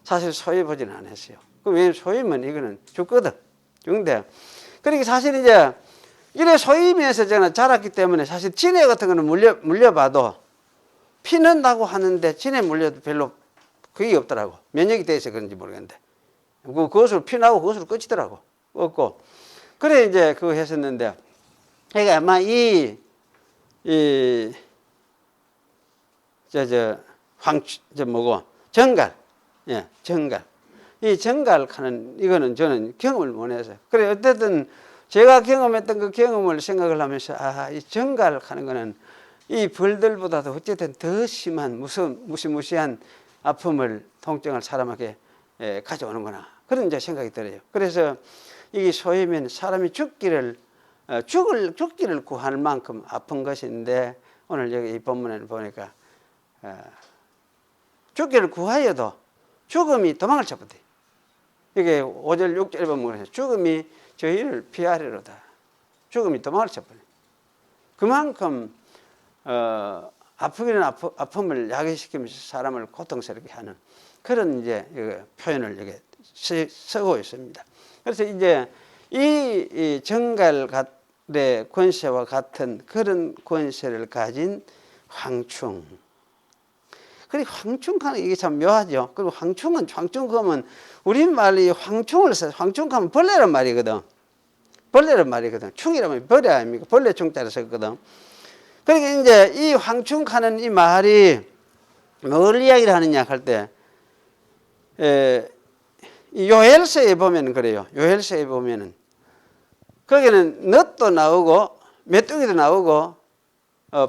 사실 소유보지는 안 했어요. 왜냐면 소유면 이거는 죽거든. 죽는데 그러니까 사실 이제 이래 소유면에서 저는 자랐기 때문에 사실 진해 같은 거는 물려봐도 피는 나고 하는데 진해 물려도 별로 그게 없더라고. 면역이 돼 있어 그런지 모르겠는데. 그것으로 피나고 그것으로 끝이더라고. 없고. 그래 이제 그거 했었는데. 그러니까 아마 정갈. 예, 정갈. 이 정갈하는 이거는 저는 경험을 못 했어요. 그래 어쨌든 제가 경험했던 그 경험을 생각을 하면서 이 정갈하는 거는 이 벌들보다도 어쨌든 더 심한 무시무시한 아픔을 통증을 사람에게 가져오는구나 그런 이제 생각이 들어요. 그래서 이게 소위면 사람이 죽기를 구할 만큼 아픈 것인데 오늘 여기 이 본문에 보니까 죽기를 구하여도 죽음이 도망을 쳐버려. 이게 5절 6절 보면 죽음이 저희를 피하리로다. 죽음이 도망을 쳐버려. 그만큼 아프기는 아픔을 야기시키면서 사람을 고통스럽게 하는 그런 이제 표현을 여기 쓰고 있습니다. 그래서 이제 이 정갈의 권세와 같은 그런 권세를 가진 황충. 그리고 황충하는 이게 참 묘하죠. 그리고 황충은 그러면 우리말이 황충을 써요. 황충하면 벌레란 말이거든. 벌레란 말이거든. 충이라면 벌레 아닙니까? 벌레 충자를 썼거든. 그러니까 이제 이 황충하는 이 말이 뭘 이야기를 하느냐 할 때, 요엘서에 보면 그래요. 요엘서에 보면은 거기는 넛도 나오고 메뚜기도 나오고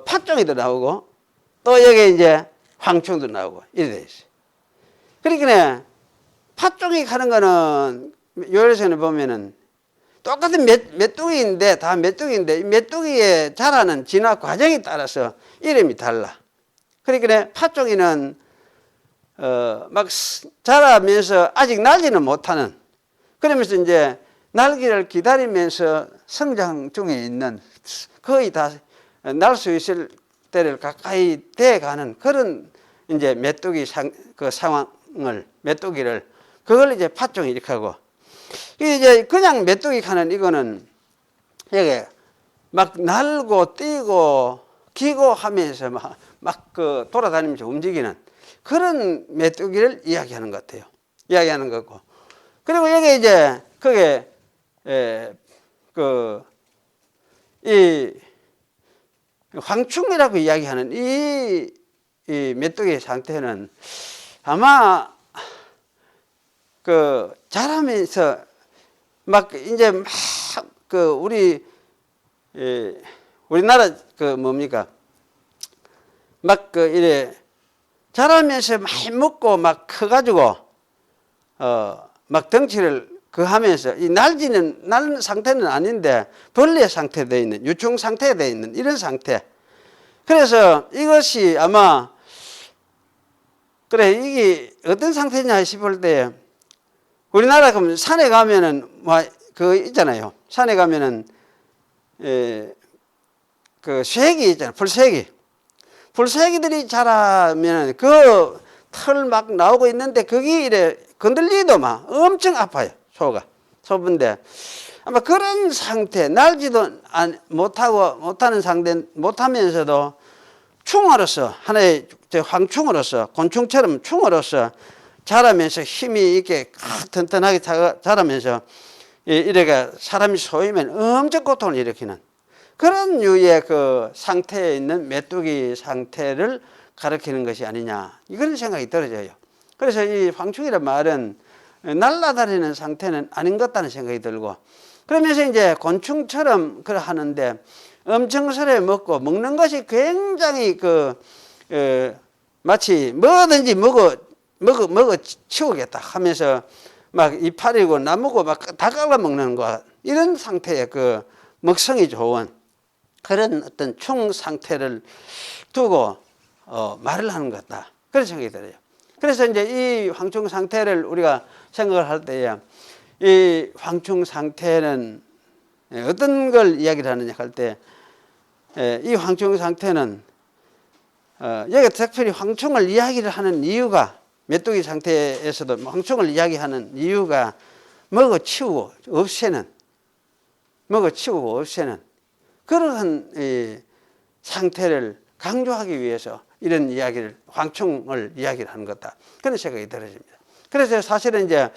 팥종이도 나오고 또 여기 이제 황충도 나오고 이래 돼 있어요. 그러니까 팥종이 가는 거는 요엘서에 보면은 똑같은 메뚜기인데 다 메뚜기인데 이 메뚜기의 자라는 진화 과정에 따라서 이름이 달라. 그러니까 팥종이는 막 자라면서 아직 날지는 못하는 그러면서 이제 날기를 기다리면서 성장 중에 있는 거의 다 날 수 있을 때를 가까이 돼가는 그런 이제 메뚜기 상황을 메뚜기를 그걸 이제 팥종이 이렇게 하고 이제 그냥 메뚜기 하는 이거는 이게 막 날고 뛰고 기고 하면서 막 돌아다니면서 움직이는 그런 메뚜기를 이야기하는 것 같아요. 이야기하는 거고. 그리고 여기 이제 그게 이 황충이라고 이야기하는 이 메뚜기의 상태는 아마 자라면서 막 이제 막 우리나라 뭡니까 막 이래 자라면서 많이 먹고 막 커가지고 막 덩치를 하면서 이 날 상태는 아닌데 벌레 상태에 되어 있는, 유충 상태에 되어 있는 이런 상태. 그래서 이것이 아마 그래 이게 어떤 상태냐 싶을 때 우리나라 그러면 산에 가면은 뭐 그 있잖아요. 산에 가면은 그 쇠기 있잖아요. 풀쇠기들이 자라면 그 털 막 나오고 있는데 거기 이래 건들리도 막 엄청 아파요. 소분데 아마 그런 상태, 날지도 못하는 상태, 못하면서도 충으로서 하나의 황충으로서 곤충처럼 충으로서 자라면서 힘이 있게 튼튼하게 자라면서 이래가 사람이 소이면 엄청 고통을 일으키는 그런 유의 그 상태에 있는 메뚜기 상태를 가리키는 것이 아니냐 이런 생각이 들어져요. 그래서 이 황충이란 말은 날아다니는 상태는 아닌 것 같다는 생각이 들고 그러면서 이제 곤충처럼 그러 하는데 엄청스레 먹는 것이 굉장히 마치 뭐든지 먹어 치우겠다 하면서 막 이파리고 나무고 막 다 깔아 먹는 것 이런 상태의 그 먹성이 좋은 그런 어떤 충 상태를 두고 말을 하는 것 같다 그런 생각이 들어요. 그래서 이제 이 황충 상태를 우리가 생각을 할 때에 이 황충 상태는 어떤 걸 이야기를 하느냐 할 때 이 황충 상태는 여기 특별히 황충을 이야기를 하는 이유가 메뚜기 상태에서도 황충을 이야기하는 이유가 먹어치우고 없애는 그러한 상태를 강조하기 위해서 이런 이야기를 황충을 이야기를 하는 거다 그런 생각이 들어집니다. 그래서 사실은 이제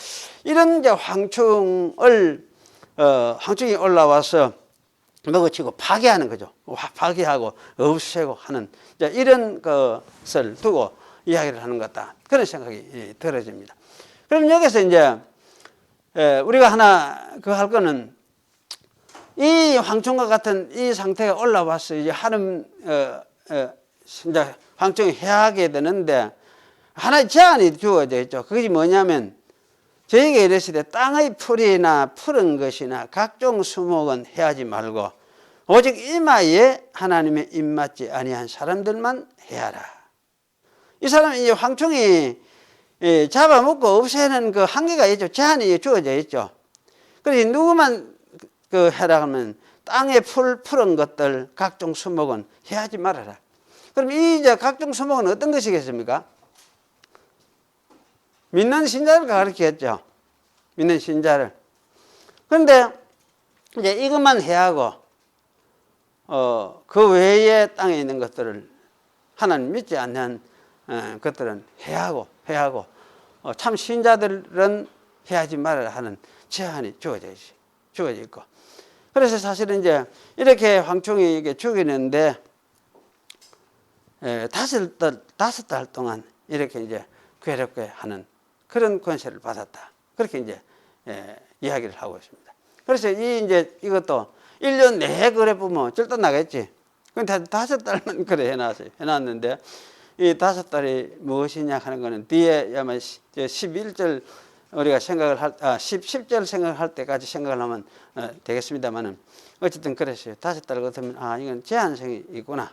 이런 이제 황충이 올라와서 먹어치고 파괴하는 거죠. 파괴하고 없애고 하는 이런 것을 두고 이야기를 하는 것 같다. 그런 생각이 들어집니다. 그럼 여기서 이제 우리가 하나 할 거는 이 황충과 같은 이 상태가 올라와서 이제 하는 이제 황충이 해하게 되는데 하나의 제한이 주어져 있죠. 그것이 뭐냐면 저에게 이르시되 땅의 풀이나 푸른 것이나 각종 수목은 해하지 말고 오직 이마에 하나님의 입맞지 아니한 사람들만 해하라. 이 사람이 이제 황충이 잡아먹고 없애는 그 한계가 있죠. 제한이 주어져 있죠. 그래서 누구만 해라 하면 땅에 푸른 것들 각종 수목은 해하지 말아라. 그럼 이 이제 각종 수목은 어떤 것이겠습니까? 믿는 신자를 가르치겠죠. 믿는 신자를. 그런데 이제 이것만 해하고 그 외에 땅에 있는 것들을 하나님 믿지 않는 것들은 해하고 참 신자들은 해하지 말아야 하는 제한이 주어져 있고 그래서 사실은 이제 이렇게 황충이 이게 죽이는데 5달 동안 이렇게 이제 괴롭게 하는 그런 권세를 받았다. 그렇게 이제 이야기를 하고 있습니다. 그래서 이것도 1년 내내 그래 보면 절대 나겠지. 근데 5달만 그래 해놨는데 이 5달이 무엇이냐 하는 거는 뒤에 아마 11절 우리가 10절 생각할 때까지 생각을 하면 되겠습니다만은 어쨌든 그랬어요. 5달 같으면 이건 제한성이 있구나.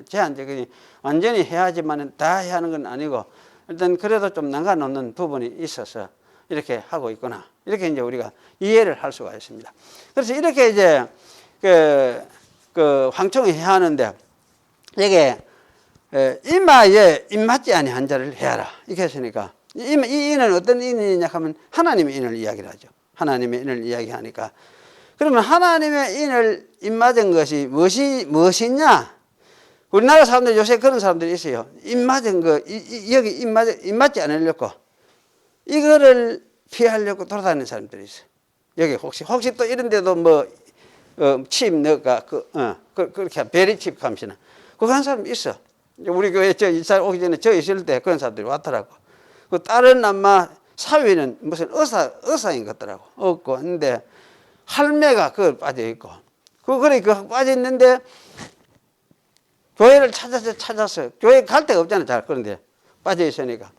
제한적인 완전히 해야지만은 다 해야 하는 건 아니고 일단 그래도 좀 남겨놓는 부분이 있어서 이렇게 하고 있구나. 이렇게 이제 우리가 이해를 할 수가 있습니다. 그래서 이렇게 이제 그 황충이 해야 하는데 이게 이마에 입맞지 아니한 자를 해야라. 이렇게 했으니까 이 인은 어떤 인이냐 하면 하나님의 인을 이야기를 하죠. 하나님의 인을 이야기하니까 그러면 하나님의 인을 입맞은 것이 무엇이냐? 우리나라 사람들 요새 그런 사람들이 있어요. 입맞은 거 여기 입맞지 않으려고 이거를 피하려고 돌아다니는 사람들이 있어요. 여기 혹시 또 이런 데도 칩 넣을까 그렇게 베리칩 감시나 그거 한 사람 있어. 우리 교회 이사 오기 전에 저 있을 때 그런 사람들이 왔더라고. 그 다른 아마 사위는 무슨 의사인 것 같더라고. 없고 근데 할매가 그걸 빠져 있고 그래 빠져 있는데 교회를 찾아서 교회 갈 데가 없잖아. 잘 그런데 빠져 있으니까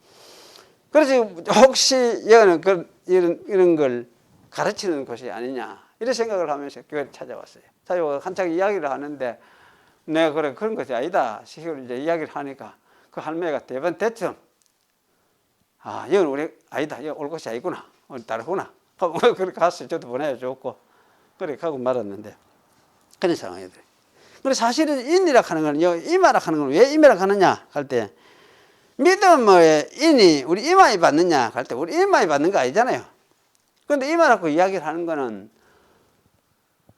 그래서 혹시 여기는 이런 걸 가르치는 곳이 아니냐 이런 생각을 하면서 교회를 찾아왔어요. 찾아와서 한창 이야기를 하는데 내가 그래 그런 것이 아니다 식으로 이제 이야기를 하니까 그 할머니가 대번 대뜸 여기는 우리 아니다 여기 올 곳이 아니구나 다르구나 그렇게 갔어요. 저도 보내줬고 그렇게 가고 말았는데 그런 상황이더래요. 그래서 사실은 인이라 하는 건 이마라 하는 건 왜 이마라 하느냐 할 때 믿음의 인이 우리 이마에 받느냐 할 때 우리 이마에 받는 거 아니잖아요. 그런데 이마라고 이야기를 하는 거는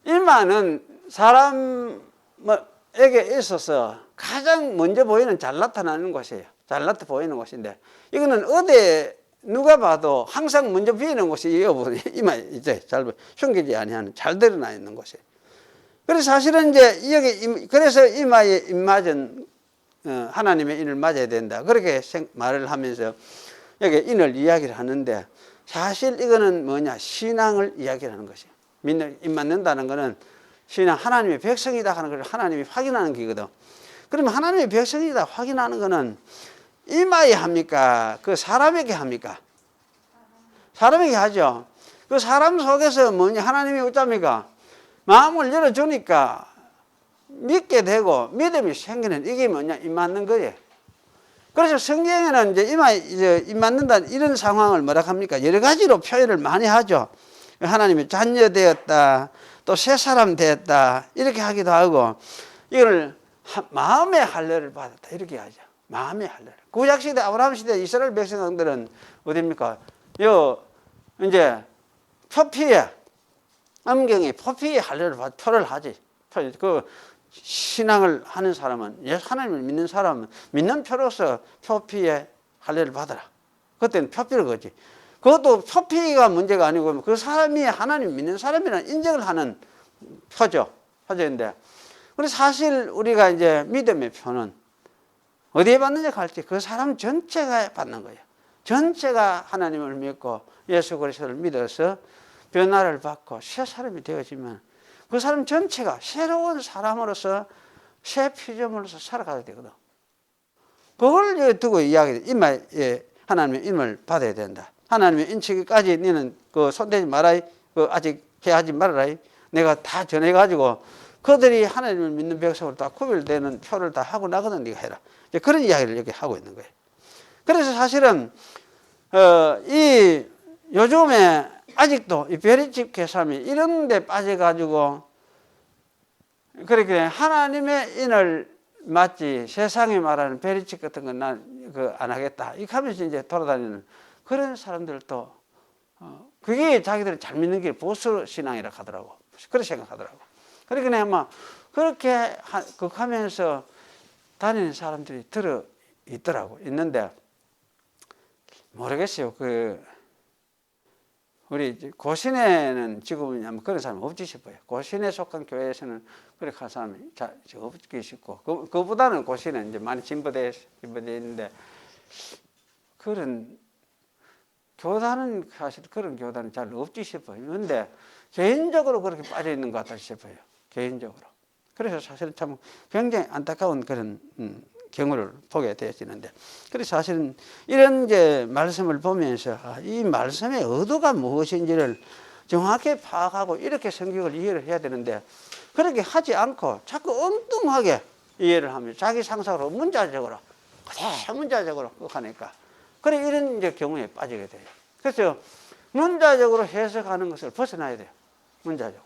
이마는 사람에게 있어서 가장 먼저 보이는 잘 나타나는 곳이에요. 잘 나타 보이는 곳인데 이거는 어디에 누가 봐도 항상 먼저 보이는 곳이 이마 이제 잘 숨기지 아니하는 잘 드러나 있는 곳이에요. 그래서 사실은 이제 여기 그래서 이마에 입맞은 하나님의 인을 맞아야 된다 그렇게 말을 하면서 여기 인을 이야기를 하는데 사실 이거는 뭐냐 신앙을 이야기를 하는 것이에요. 입 맞는다는 것은 신앙 하나님의 백성이다 하는 걸 하나님이 확인하는 기거든. 그러면 하나님의 백성이다 확인하는 것은 이마에 합니까? 그 사람에게 합니까? 사람에게 하죠. 그 사람 속에서 뭐냐 하나님이 어쩝니까? 마음을 열어주니까 믿게 되고 믿음이 생기는 이게 뭐냐 입 맞는 거예요. 그래서 성경에는 이제 입 맞는다 이런 상황을 뭐라 합니까? 여러 가지로 표현을 많이 하죠. 하나님의 자녀 되었다, 또 새 사람 되었다 이렇게 하기도 하고 이걸 마음의 할례를 받았다 이렇게 하죠. 마음의 할례를. 구약 시대 아브라함 시대 이스라엘 백성들은 어디입니까? 이제 표피에 암경에 표피의 할례를 표를 하지. 그 신앙을 하는 사람은 하나님을 믿는 사람은 믿는 표로서 표피의 할례를 받아라. 그때는 표피를 거지. 그것도 표피가 문제가 아니고 그 사람이 하나님 믿는 사람이라는 인정을 하는 표인데 그래서 사실 우리가 이제 믿음의 표는 어디에 받느냐 할지 그 사람 전체가 받는 거예요. 전체가 하나님을 믿고 예수 그리스도를 믿어서 변화를 받고 새 사람이 되어지면 그 사람 전체가 새로운 사람으로서 새 피조물로서 살아가야 되거든. 그걸 두고 이야기해. 하나님의 임을 받아야 된다. 하나님의 인치기까지 너는 그 손대지 말아야, 그 아직 해하지 말아라. 내가 다 전해가지고 그들이 하나님을 믿는 백성으로 다 구별되는 표를 다 하고 나거든 네가 해라. 이제 그런 이야기를 여기 하고 있는 거예요. 그래서 사실은 이 요즘에 아직도 이 베리집 계삼이 이런 데 빠져가지고 그렇게 하나님의 인을 맞지 세상에 말하는 베리집 같은 건 난 안 하겠다 이렇게 하면서 이제 돌아다니는 그런 사람들도 그게 자기들이 잘 믿는 게 보수 신앙이라 하더라고. 그렇게 생각하더라고. 그러니까 아마 그렇게 하면서 다니는 사람들이 있는데 모르겠어요. 우리 고신에는 지금은 아마 그런 사람이 없지 싶어요. 고신에 속한 교회에서는 그렇게 한 사람이 없기 싶고, 그보다는 고신은 이제 많이 진보되어 있는데, 그런 교단은 사실 그런 교단은 잘 없지 싶어요. 그런데 개인적으로 그렇게 빠져 있는 것 같다 싶어요. 개인적으로. 그래서 사실은 참 굉장히 안타까운 그런 경우를 보게 되어지는데, 그래서 사실은 이런 이제 말씀을 보면서 이 말씀의 의도가 무엇인지를 정확히 파악하고 이렇게 성경을 이해를 해야 되는데, 그렇게 하지 않고 자꾸 엉뚱하게 이해를 하면 자기 상상으로 문자적으로 그대로 문자적으로 하니까 그래 이런 이제 경우에 빠지게 돼요. 그래서 문자적으로 해석하는 것을 벗어나야 돼요. 문자적으로.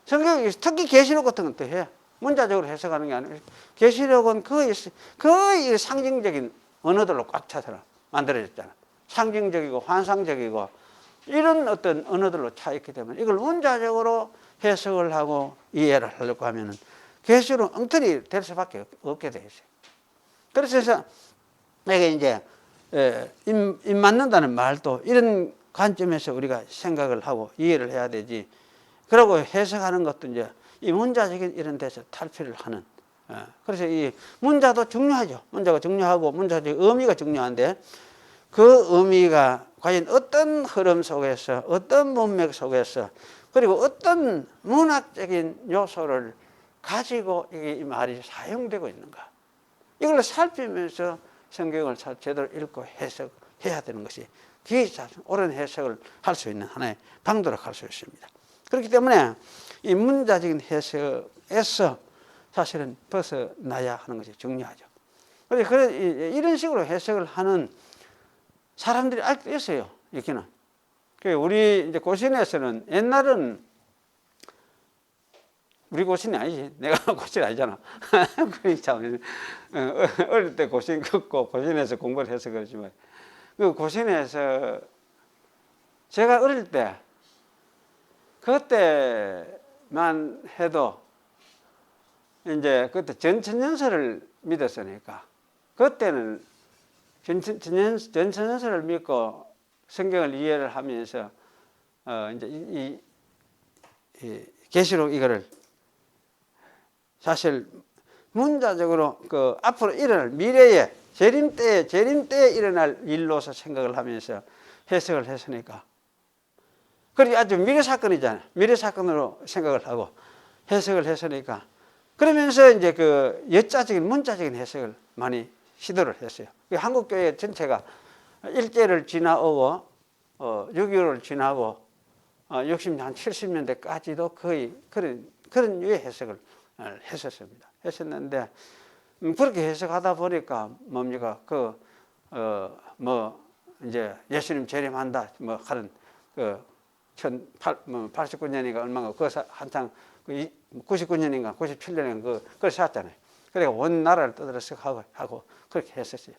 성경이 특히 계시록 같은 건 또 해. 문자적으로 해석하는 게 아니고 계시록은 거의 상징적인 언어들로 꽉 차서 만들어졌잖아. 상징적이고 환상적이고 이런 어떤 언어들로 차 있기 때문에 이걸 문자적으로 해석을 하고 이해를 하려고 하면은 계시록 엉터리 될 수밖에 없게 돼 있어요. 그래서 내가 이제 입 맞는다는 말도 이런 관점에서 우리가 생각을 하고 이해를 해야 되지. 그러고 해석하는 것도 이제 이 문자적인 이런 데서 탈피를 하는. 그래서 이 문자도 중요하죠. 문자가 중요하고 문자적 의미가 중요한데 그 의미가 과연 어떤 흐름 속에서 어떤 문맥 속에서 그리고 어떤 문학적인 요소를 가지고 이 말이 사용되고 있는가. 이걸 살피면서 성경을 제대로 읽고 해야 되는 것이 그게 옳은 해석을 할 수 있는 하나의 방도라고 할 수 있습니다. 그렇기 때문에 이 문자적인 해석에서 사실은 벗어나야 하는 것이 중요하죠. 그래서 이런 식으로 해석을 하는 사람들이 아직도 있어요. 여기는. 우리 이제 고신에서는 옛날은 우리 고신이 아니지. 내가 고신 아니잖아. 그러니까 어릴 때 고신 걷고 고신에서 공부를 해서 그렇지만 그 고신에서 제가 어릴 때 그때만 해도 이제 그때 전천연설을 믿었으니까 그때는 전천연설을 믿고 성경을 이해를 하면서 이제 이 계시록 이거를 사실 문자적으로 그 앞으로 일어날 미래에 재림 때에 일어날 일로서 생각을 하면서 해석을 했으니까 그게 아주 미래 사건이잖아요. 미래 사건으로 생각을 하고 해석을 했으니까 그러면서 이제 그 여자적인 문자적인 해석을 많이 시도를 했어요. 한국 교회 전체가 일제를 지나오고 6.25를 지나고 60년 한 70년대까지도 거의 그런 유의 해석을 했었는데 그렇게 해석하다 보니까 뭡니까 이제 예수님 재림한다 뭐 하는 89년인가 얼마가 한창 99년인가 97년인가 그걸 샀잖아요. 그러니까 온 나라를 떠들어서 하고 그렇게 했었어요.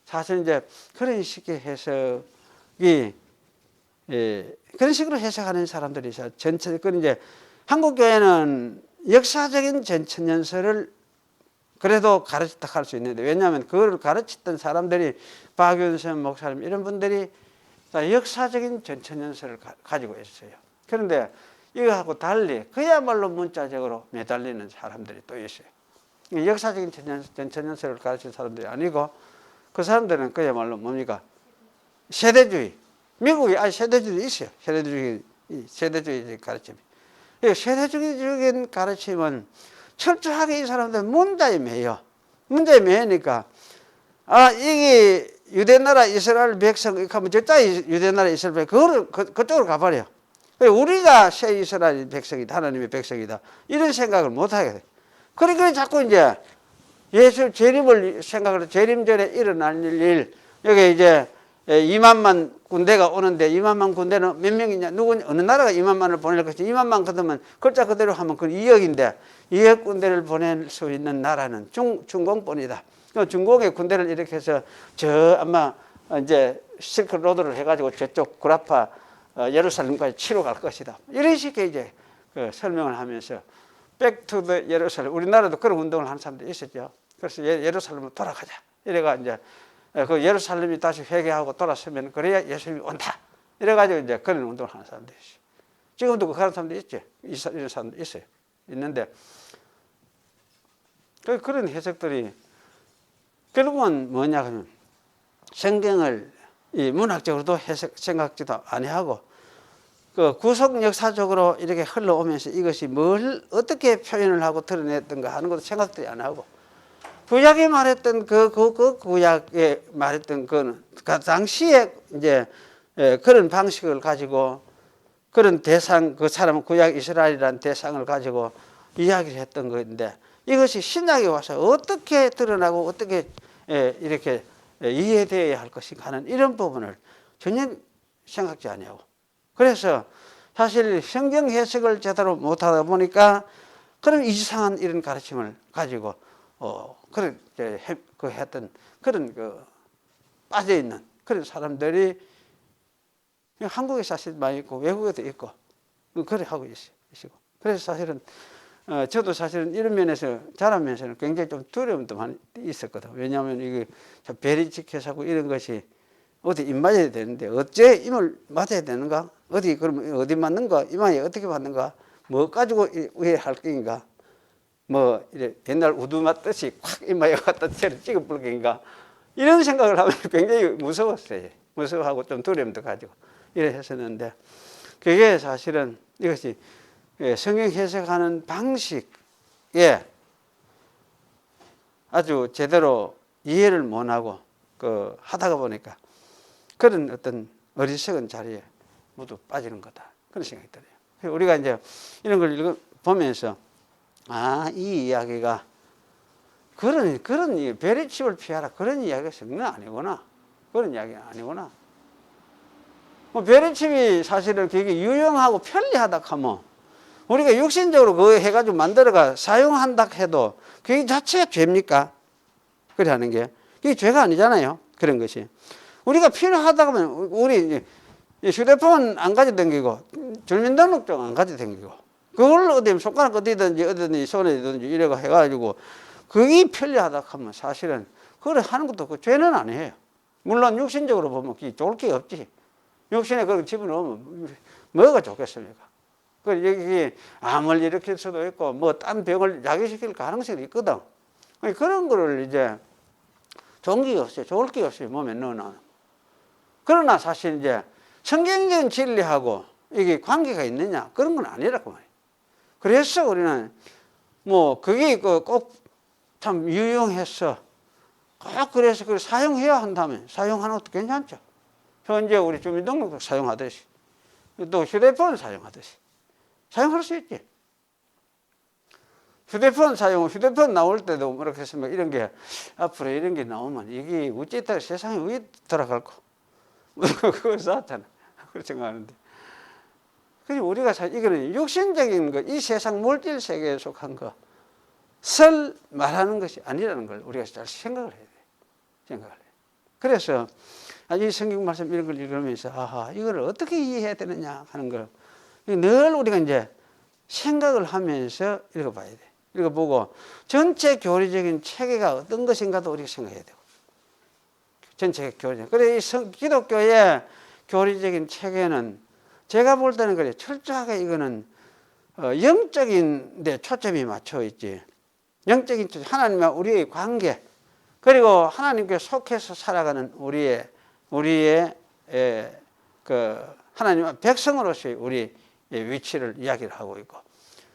사실 이제 그런 식의 해석이 그런 식으로 해석하는 사람들이 있어요. 그런 이제 한국 교회는 역사적인 전천연설을 그래도 가르쳤다 할 수 있는데 왜냐하면 그걸 가르쳤던 사람들이 박윤선 목사님 이런 분들이 다 역사적인 전천연설을 가지고 있어요. 그런데 이거하고 달리 그야말로 문자적으로 매달리는 사람들이 또 있어요. 역사적인 전천연설을 가르치는 사람들이 아니고 그 사람들은 그야말로 뭡니까? 세대주의. 미국에 세대주의 있어요. 세대주의 가르침. 세대주의적인 가르침은 철저하게 이 사람들은 문자에 매여. 문자에 매이니까 이게 유대나라 이스라엘 백성 하면 저자 유대나라 이스라엘 백성 그쪽으로 가버려. 우리가 새 이스라엘 백성이다. 하나님의 백성이다. 이런 생각을 못 하게 돼. 그러니까 자꾸 이제 예수 재림을 생각을 재림 전에 일어날 일 여기 이제 2만만 군대가 오는데 2만만 군대는 몇 명이냐 어느 나라가 2만만을 보낼 것이 2만만 그러면 글자 그대로 하면 그 2억인데 2억 군대를 보낼 수 있는 나라는 중공뿐이다. 중공의 군대를 이렇게 해서 아마 이제 실크로드를 해가지고 저쪽 구라파 예루살렘까지 치러 갈 것이다. 이런 식의 이제 설명을 하면서 백투 더 예루살렘 우리나라도 그런 운동을 하는 사람들이 있었죠. 그래서 예루살렘으로 돌아가자. 이래가 이제 그 예루살렘이 다시 회개하고 돌아서면 그래야 예수님이 온다. 이래가지고 이제 그런 운동을 하는 사람들이 있어요. 지금도 그런 사람들이 있죠. 이런 사람들이 있어요. 있는데 그런 해석들이 결국은 뭐냐 하면 성경을 문학적으로도 생각지도 아니하고 그 구속 역사적으로 이렇게 흘러오면서 이것이 뭘 어떻게 표현을 하고 드러냈던가 하는 것도 생각들이 안 하고 구약에 말했던 그 구약에 말했던 그 당시에 이제 그런 방식을 가지고 그런 대상 그 사람은 구약 이스라엘이라는 대상을 가지고 이야기를 했던 건데 이것이 신약에 와서 어떻게 드러나고 어떻게 이렇게 이해되어야 할 것인가 하는 이런 부분을 전혀 생각지 아니하고 그래서 사실 성경 해석을 제대로 못하다 보니까 그런 이상한 이런 가르침을 가지고 그런 했던 그런 빠져 있는 그런 사람들이 한국에 사실 많이 있고 외국에도 있고 그래 하고 있으시고 그래서 사실은 저도 사실은 이런 면에서 자라면서는 굉장히 좀 두려움도 많이 있었거든. 왜냐하면 이게 베리직해서고 이런 것이 어디 입 맞아야 되는데 어째 입을 맞아야 되는가? 그러면 어디 맞는가? 이마에 어떻게 맞는가? 뭐 가지고 왜 할 게인가? 뭐 이래 옛날 우두 맞듯이 콱 이마에 갖다 찍어 볼 게인가? 이런 생각을 하면 굉장히 무서웠어요. 무서워하고 좀 두려움도 가지고 이래 했었는데 그게 사실은 이것이 성경 해석하는 방식에 아주 제대로 이해를 못하고 하다가 보니까 그런 어떤 어리석은 자리에 모두 빠지는 거다. 그런 생각이 들어요. 우리가 이제 이런 걸 보면서 이 이야기가 그런 베리칩을 피하라 그런 이야기가 정말 아니구나. 그런 이야기가 아니구나. 뭐 베리칩이 사실은 되게 유용하고 편리하다 하면 우리가 육신적으로 그거 해가지고 만들어가 사용한다 해도 그게 자체가 죄입니까? 그래 하는 게 그게 죄가 아니잖아요. 그런 것이 우리가 필요하다 하면 우리 휴대폰 안 가지고 다니고 주민등록증 안 가지고 다니고 그걸 어디 손가락 어디든지 손에든지 이래가 해가지고 그게 편리하다 하면 사실은 그걸 하는 것도 그 죄는 아니에요. 물론 육신적으로 보면 그게 좋을 게 없지. 육신에 그걸 집어넣으면 뭐가 좋겠습니까? 그 여기 암을 일으킬 수도 있고 뭐 딴 병을 야기시킬 가능성이 있거든. 그런 거를 이제 좋은 게 없어요. 좋을 게 없어요. 몸에 넣어놔. 그러나 사실 이제 성경적인 진리하고 이게 관계가 있느냐 그런 건 아니라고 말이에요. 그래서 우리는 뭐 그게 꼭 참 유용해서 꼭 그래서 그걸 사용해야 한다면 사용하는 것도 괜찮죠. 현재 우리 주민등록도 사용하듯이 또 휴대폰 사용하듯이 사용할 수 있지. 휴대폰 나올 때도 뭐라고 했으면 이런 게 앞으로 이런 게 나오면 이게 어찌됐다 세상에 왜 돌아갈까? 그걸 쌓았잖아. 그렇게 생각하는데. 그래서 우리가 사실 이거는 육신적인 거, 이 세상 물질 세계에 속한 것을 말하는 것이 아니라는 걸 우리가 잘 생각을 해야 돼. 생각을 해. 그래서 이 성경 말씀 이런 걸 읽으면서 이걸 어떻게 이해해야 되느냐 하는 걸 늘 우리가 이제 생각을 하면서 읽어봐야 돼. 읽어보고 전체 교리적인 체계가 어떤 것인가도 우리가 생각해야 되고. 전체 교리. 그래 이 기독교의 교리적인 체계는 제가 볼 때는 그래 철저하게 이거는 영적인 데 초점이 맞춰 있지. 영적인 하나님과 우리의 관계 그리고 하나님께 속해서 살아가는 우리의 그 하나님의 백성으로서의 우리 위치를 이야기를 하고 있고.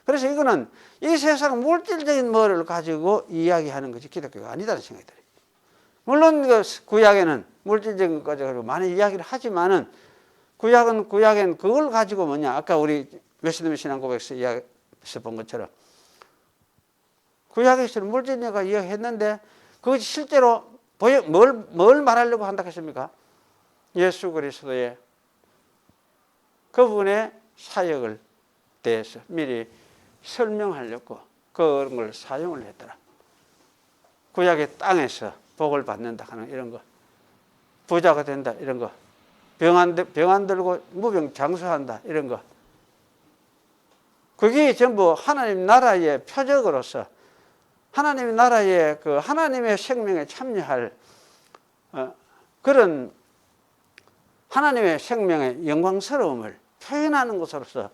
그래서 이거는 이 세상 물질적인 뭐를 가지고 이야기하는 것이 기독교가 아니다는 생각이 들어요. 물론 그 구약에는 물질적인 것 가지고 많이 이야기를 하지만은 구약엔 그걸 가지고 뭐냐 아까 우리 웨스트민스터 신앙고백에서 이야기해서 본 것처럼 구약에서는 물질적인 이야기했는데 그것이 실제로 뭘 말하려고 한다 했습니까? 예수 그리스도의 그분의 사역을 대해서 미리 설명하려고 그런 걸 사용을 했더라. 구약의 땅에서 복을 받는다 하는 이런 거, 부자가 된다 이런 거, 병 안 들고 무병 장수한다 이런 거. 그게 전부 하나님 나라의 표적으로서 하나님 나라의 그 하나님의 생명에 참여할 그런 하나님의 생명의 영광스러움을 표현하는 것으로서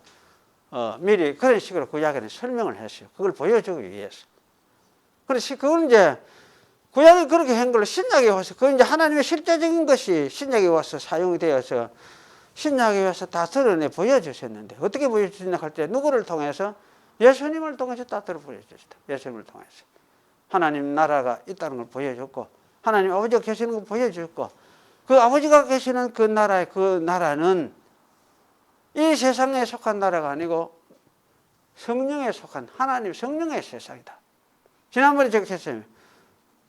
미리 그런 식으로 구약에는 설명을 했어요. 그걸 보여주기 위해서. 그래서 그걸 이제 구약이 그렇게 한 걸로 신약에 와서 그건 이제 하나님의 실제적인 것이 신약에 와서 사용이 되어서 신약에 와서 다 드러내 보여주셨는데 어떻게 보여주셨냐 할 때 누구를 통해서? 예수님을 통해서 다 드러 보여주셨다. 예수님을 통해서. 하나님 나라가 있다는 걸 보여줬고 하나님 아버지가 계시는 걸 보여줬고 그 아버지가 계시는 그 나라는 이 세상에 속한 나라가 아니고 성령에 속한 하나님 성령의 세상이다. 지난번에 제가 했어요.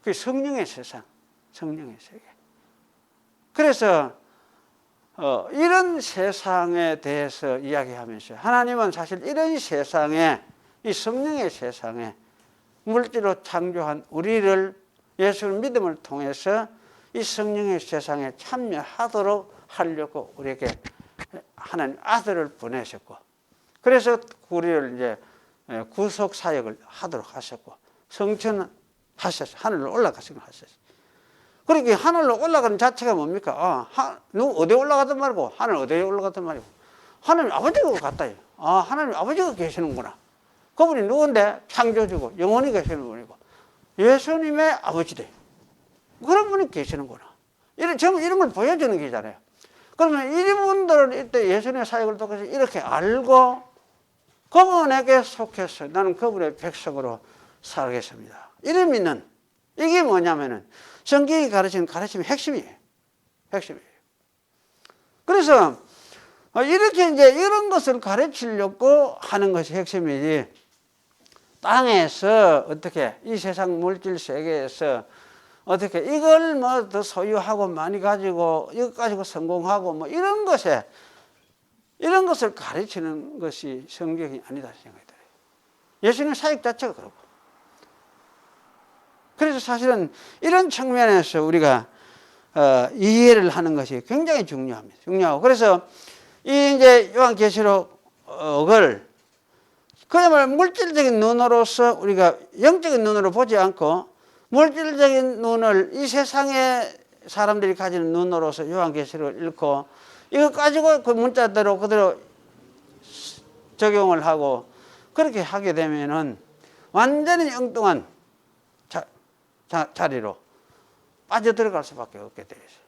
그 성령의 세상, 성령의 세계. 그래서 이런 세상에 대해서 이야기하면서 하나님은 사실 이런 세상에 이 성령의 세상에 물질로 창조한 우리를 예수를 믿음을 통해서 이 성령의 세상에 참여하도록 하려고 우리에게 하나님 아들을 보내셨고 그래서 우리를 이제 구속 사역을 하도록 하셨고 성천하셨어요. 하늘로 올라가신 걸 하셨어요. 그러니까 하늘로 올라가는 자체가 뭡니까? 누구 어디에 올라가든 말고 하늘 어디에 올라가든 말이고 하나님 아버지가 갔다요. 하나님 아버지가 계시는구나. 그분이 누군데? 창조주고 영원히 계시는 분이고 예수님의 아버지래. 그런 분이 계시는구나. 이런 걸 보여주는 게잖아요. 그러면 이분들을 이때 예수님의 사역을 통해서 이렇게 알고 그분에게 속해서 나는 그분의 백성으로 살겠습니다. 이를 믿는 이게 뭐냐면은 성경이 가르치는 가르침의 핵심이에요. 핵심이에요. 그래서 이렇게 이제 이런 것을 가르치려고 하는 것이 핵심이지, 땅에서 어떻게 이 세상 물질 세계에서 어떻게 이걸 뭐 더 소유하고 많이 가지고 이것 가지고 성공하고 뭐 이런 것을 가르치는 것이 성경이 아니다 생각이 들어요. 예수님 사역 자체가 그러고. 그래서 사실은 이런 측면에서 우리가 이해를 하는 것이 굉장히 중요합니다. 중요하고. 그래서 이 이제 요한계시록을 그야말로 물질적인 눈으로서 우리가 영적인 눈으로 보지 않고 물질적인 눈을 이 세상의 사람들이 가지는 눈으로서 요한계시록을 읽고 이거 가지고 그 문자대로 그대로 적용을 하고 그렇게 하게 되면은 완전히 엉뚱한 자리로 빠져들어갈 수밖에 없게 되어 있어요.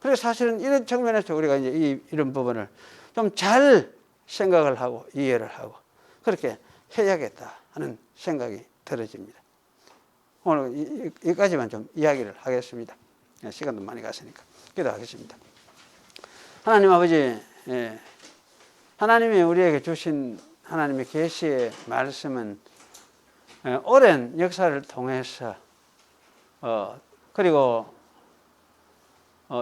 그래서 사실은 이런 측면에서 우리가 이제 이런 부분을 좀 잘 생각을 하고 이해를 하고 그렇게 해야겠다 하는 생각이 들어집니다. 오늘 여기까지만 좀 이야기를 하겠습니다. 시간도 많이 갔으니까 기도하겠습니다. 하나님 아버지, 하나님이 우리에게 주신 하나님의 계시의 말씀은 오랜 역사를 통해서 그리고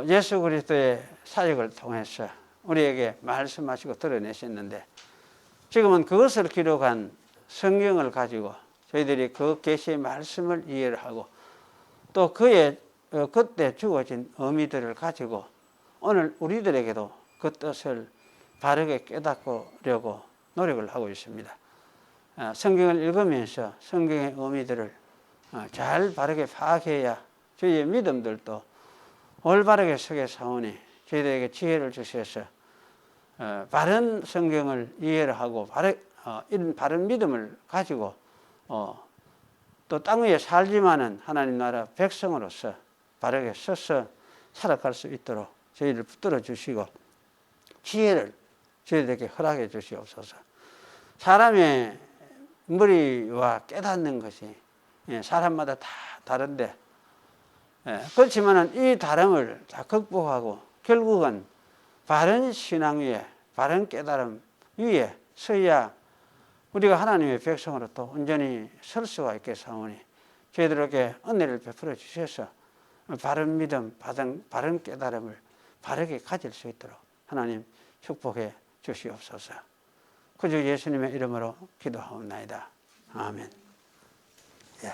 예수 그리스도의 사역을 통해서 우리에게 말씀하시고 드러내셨는데 지금은 그것을 기록한 성경을 가지고 저희들이 그 계시의 말씀을 이해를 하고 또 그의 그때 주어진 의미들을 가지고 오늘 우리들에게도 그 뜻을 바르게 깨닫고려고 노력을 하고 있습니다. 성경을 읽으면서 성경의 의미들을 잘 바르게 파악해야 저희의 믿음들도 올바르게 서게 사오니 저희들에게 지혜를 주셔서 바른 성경을 이해를 하고 이런 바른 믿음을 가지고 또 땅 위에 살지만은 하나님 나라 백성으로서 바르게 서서 살아갈 수 있도록 저희를 붙들어 주시고 지혜를 저희들에게 허락해 주시옵소서. 사람의 머리와 깨닫는 것이 사람마다 다 다른데 그렇지만은 이 다름을 다 극복하고 결국은 바른 신앙 위에 바른 깨달음 위에 서야 우리가 하나님의 백성으로 또 온전히 설 수가 있겠사오니 저희들에게 은혜를 베풀어 주셔서 바른 믿음, 바른 깨달음을 바르게 가질 수 있도록 하나님 축복해 주시옵소서. 그 주 예수님의 이름으로 기도하옵나이다. 아멘. 예.